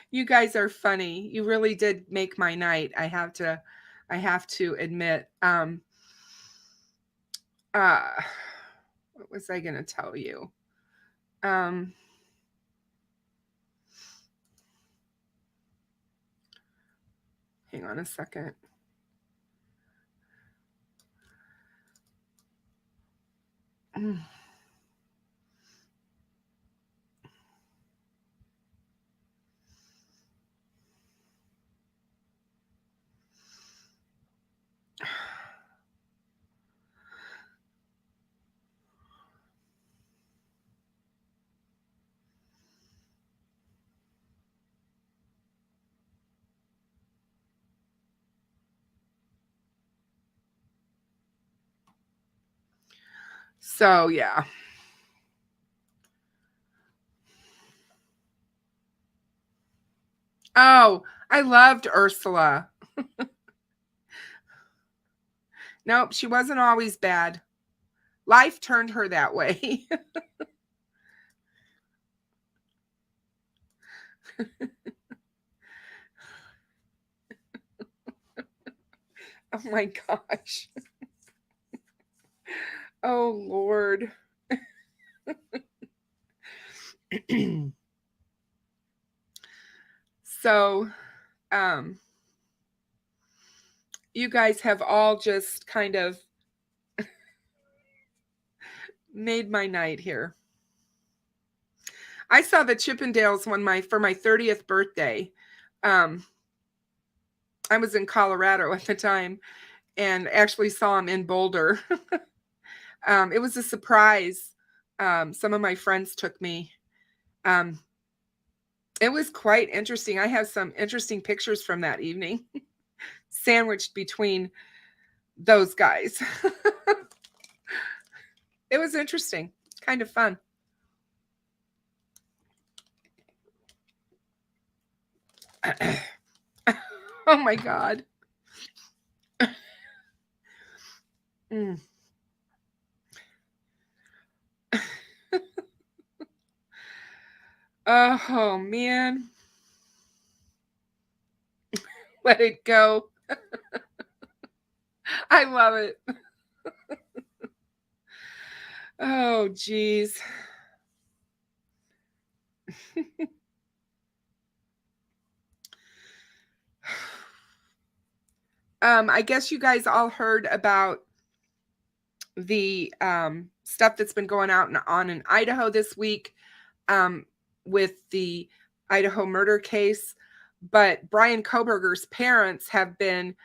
Speaker 3: You guys are funny. You really did make my night. I have to admit. What was I going to tell you? Hang on a second. So, yeah. Oh, I loved Ursula. Nope, she wasn't always bad. Life turned her that way. Oh my gosh. Oh Lord. So, you guys have all just kind of made my night here. I saw the Chippendales for my 30th birthday. I was in Colorado at the time and actually saw them in Boulder. It was a surprise. Some of my friends took me. It was quite interesting. I have some interesting pictures from that evening, sandwiched between those guys. It was interesting, kind of fun. Oh my God. Oh man. Let it go. I love it. Oh geez. I guess you guys all heard about the stuff that's been going on in Idaho this week with the Idaho murder case. but Brian Koberger's parents have been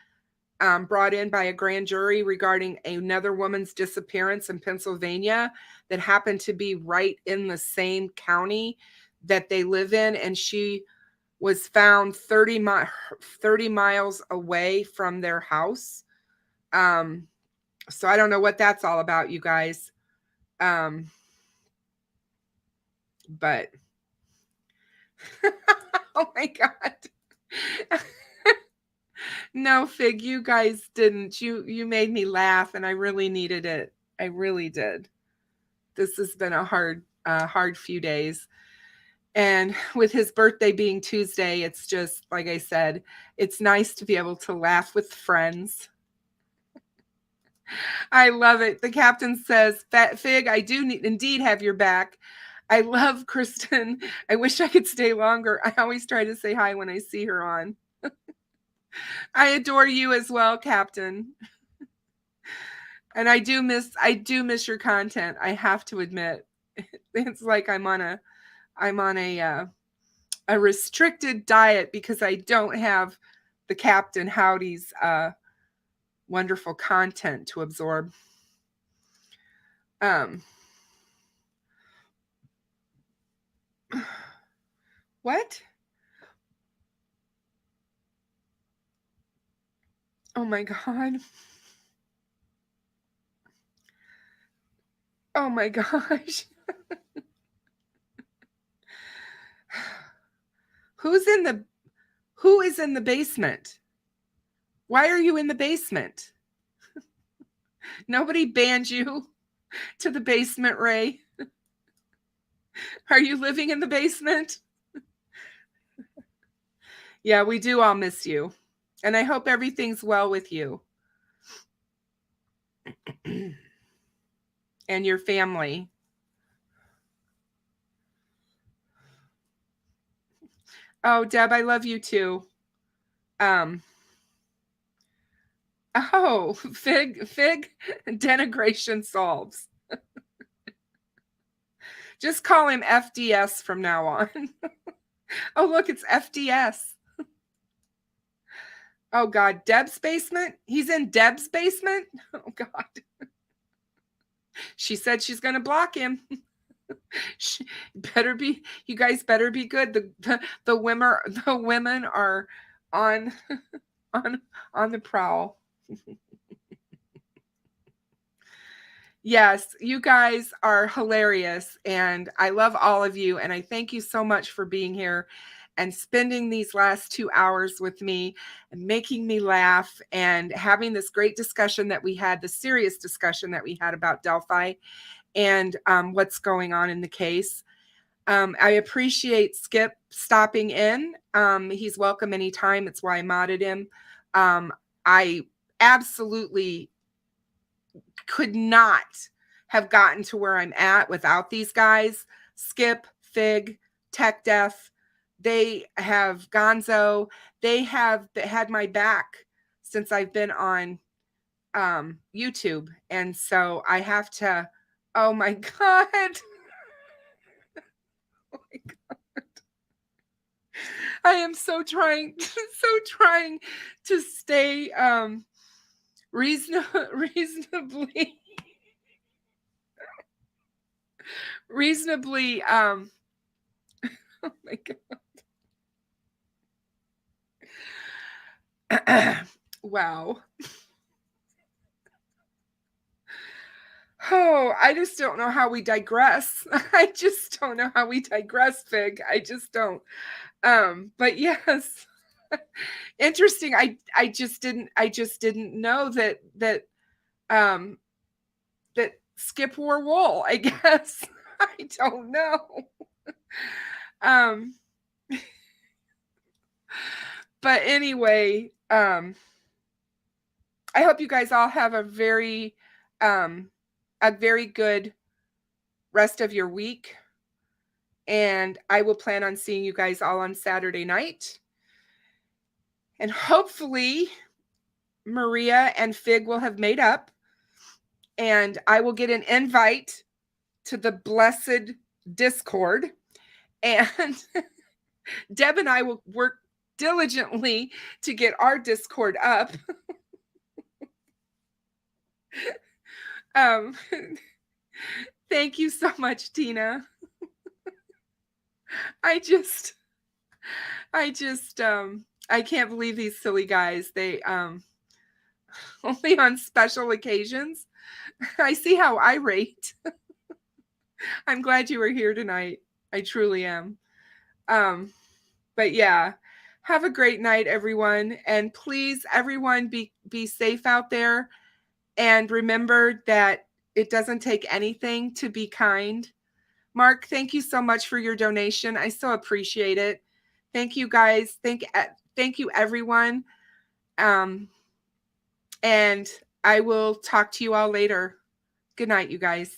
Speaker 3: brought in by a grand jury regarding another woman's disappearance in Pennsylvania that happened to be right in the same county that they live in. And she was found 30 miles away from their house. So I don't know what that's all about, you guys. But oh my God. No, Fig, you guys didn't. You made me laugh, and I really needed it. I really did. This has been a hard few days. And with his birthday being Tuesday, it's just, like I said, it's nice to be able to laugh with friends. I love it. The captain says, Fig, I do indeed have your back. I love Kristen. I wish I could stay longer. I always try to say hi when I see her on. I adore you as well, Captain. And I do miss your content. I have to admit, it's like I'm on a restricted diet because I don't have the Captain Howdy's wonderful content to absorb. What? Oh my God. Oh my gosh. Who is in the basement? Why are you in the basement? Nobody banned you to the basement, Ray. Are you living in the basement? Yeah, we do all miss you. And I hope everything's well with you. And your family. Oh, Deb, I love you too. Oh, Fig, denigration solves. Just call him FDS from now on. Oh, look, it's FDS. Oh, God, Deb's basement? He's in Deb's basement? Oh, God. She said she's going to block him. You guys better be good. The women are on the prowl. Yes, you guys are hilarious, and I love all of you, and I thank you so much for being here and spending these last 2 hours with me and making me laugh and having this great discussion that we had, the serious discussion that we had about Delphi and what's going on in the case. I appreciate Skip stopping in. He's welcome anytime. It's why I modded him. I absolutely could not have gotten to where I'm at without these guys. Skip, Fig, Tech Death. They have GonZo. They have had my back since I've been on YouTube. And so I have to, oh my God. Oh my God. I am so trying to stay reasonably oh my God. Wow. Oh, I just don't know how we digress. I just don't know how we digress, Fig. I just don't. But yes. Interesting. I just didn't know that Skip wore wool, I guess. I don't know. But anyway, I hope you guys all have a very good rest of your week. And I will plan on seeing you guys all on Saturday night. And hopefully Maria and Fig will have made up. And I will get an invite to the blessed Discord. And Deb and I will work diligently to get our Discord up. Thank you so much, Tina. I can't believe these silly guys. They only on special occasions. I see how irate. I'm glad you were here tonight. I truly am. But yeah, have a great night, everyone. And please, everyone, be safe out there. And remember that it doesn't take anything to be kind. Mark, thank you so much for your donation. I so appreciate it. Thank you, guys. Thank you, everyone. And I will talk to you all later. Good night, you guys.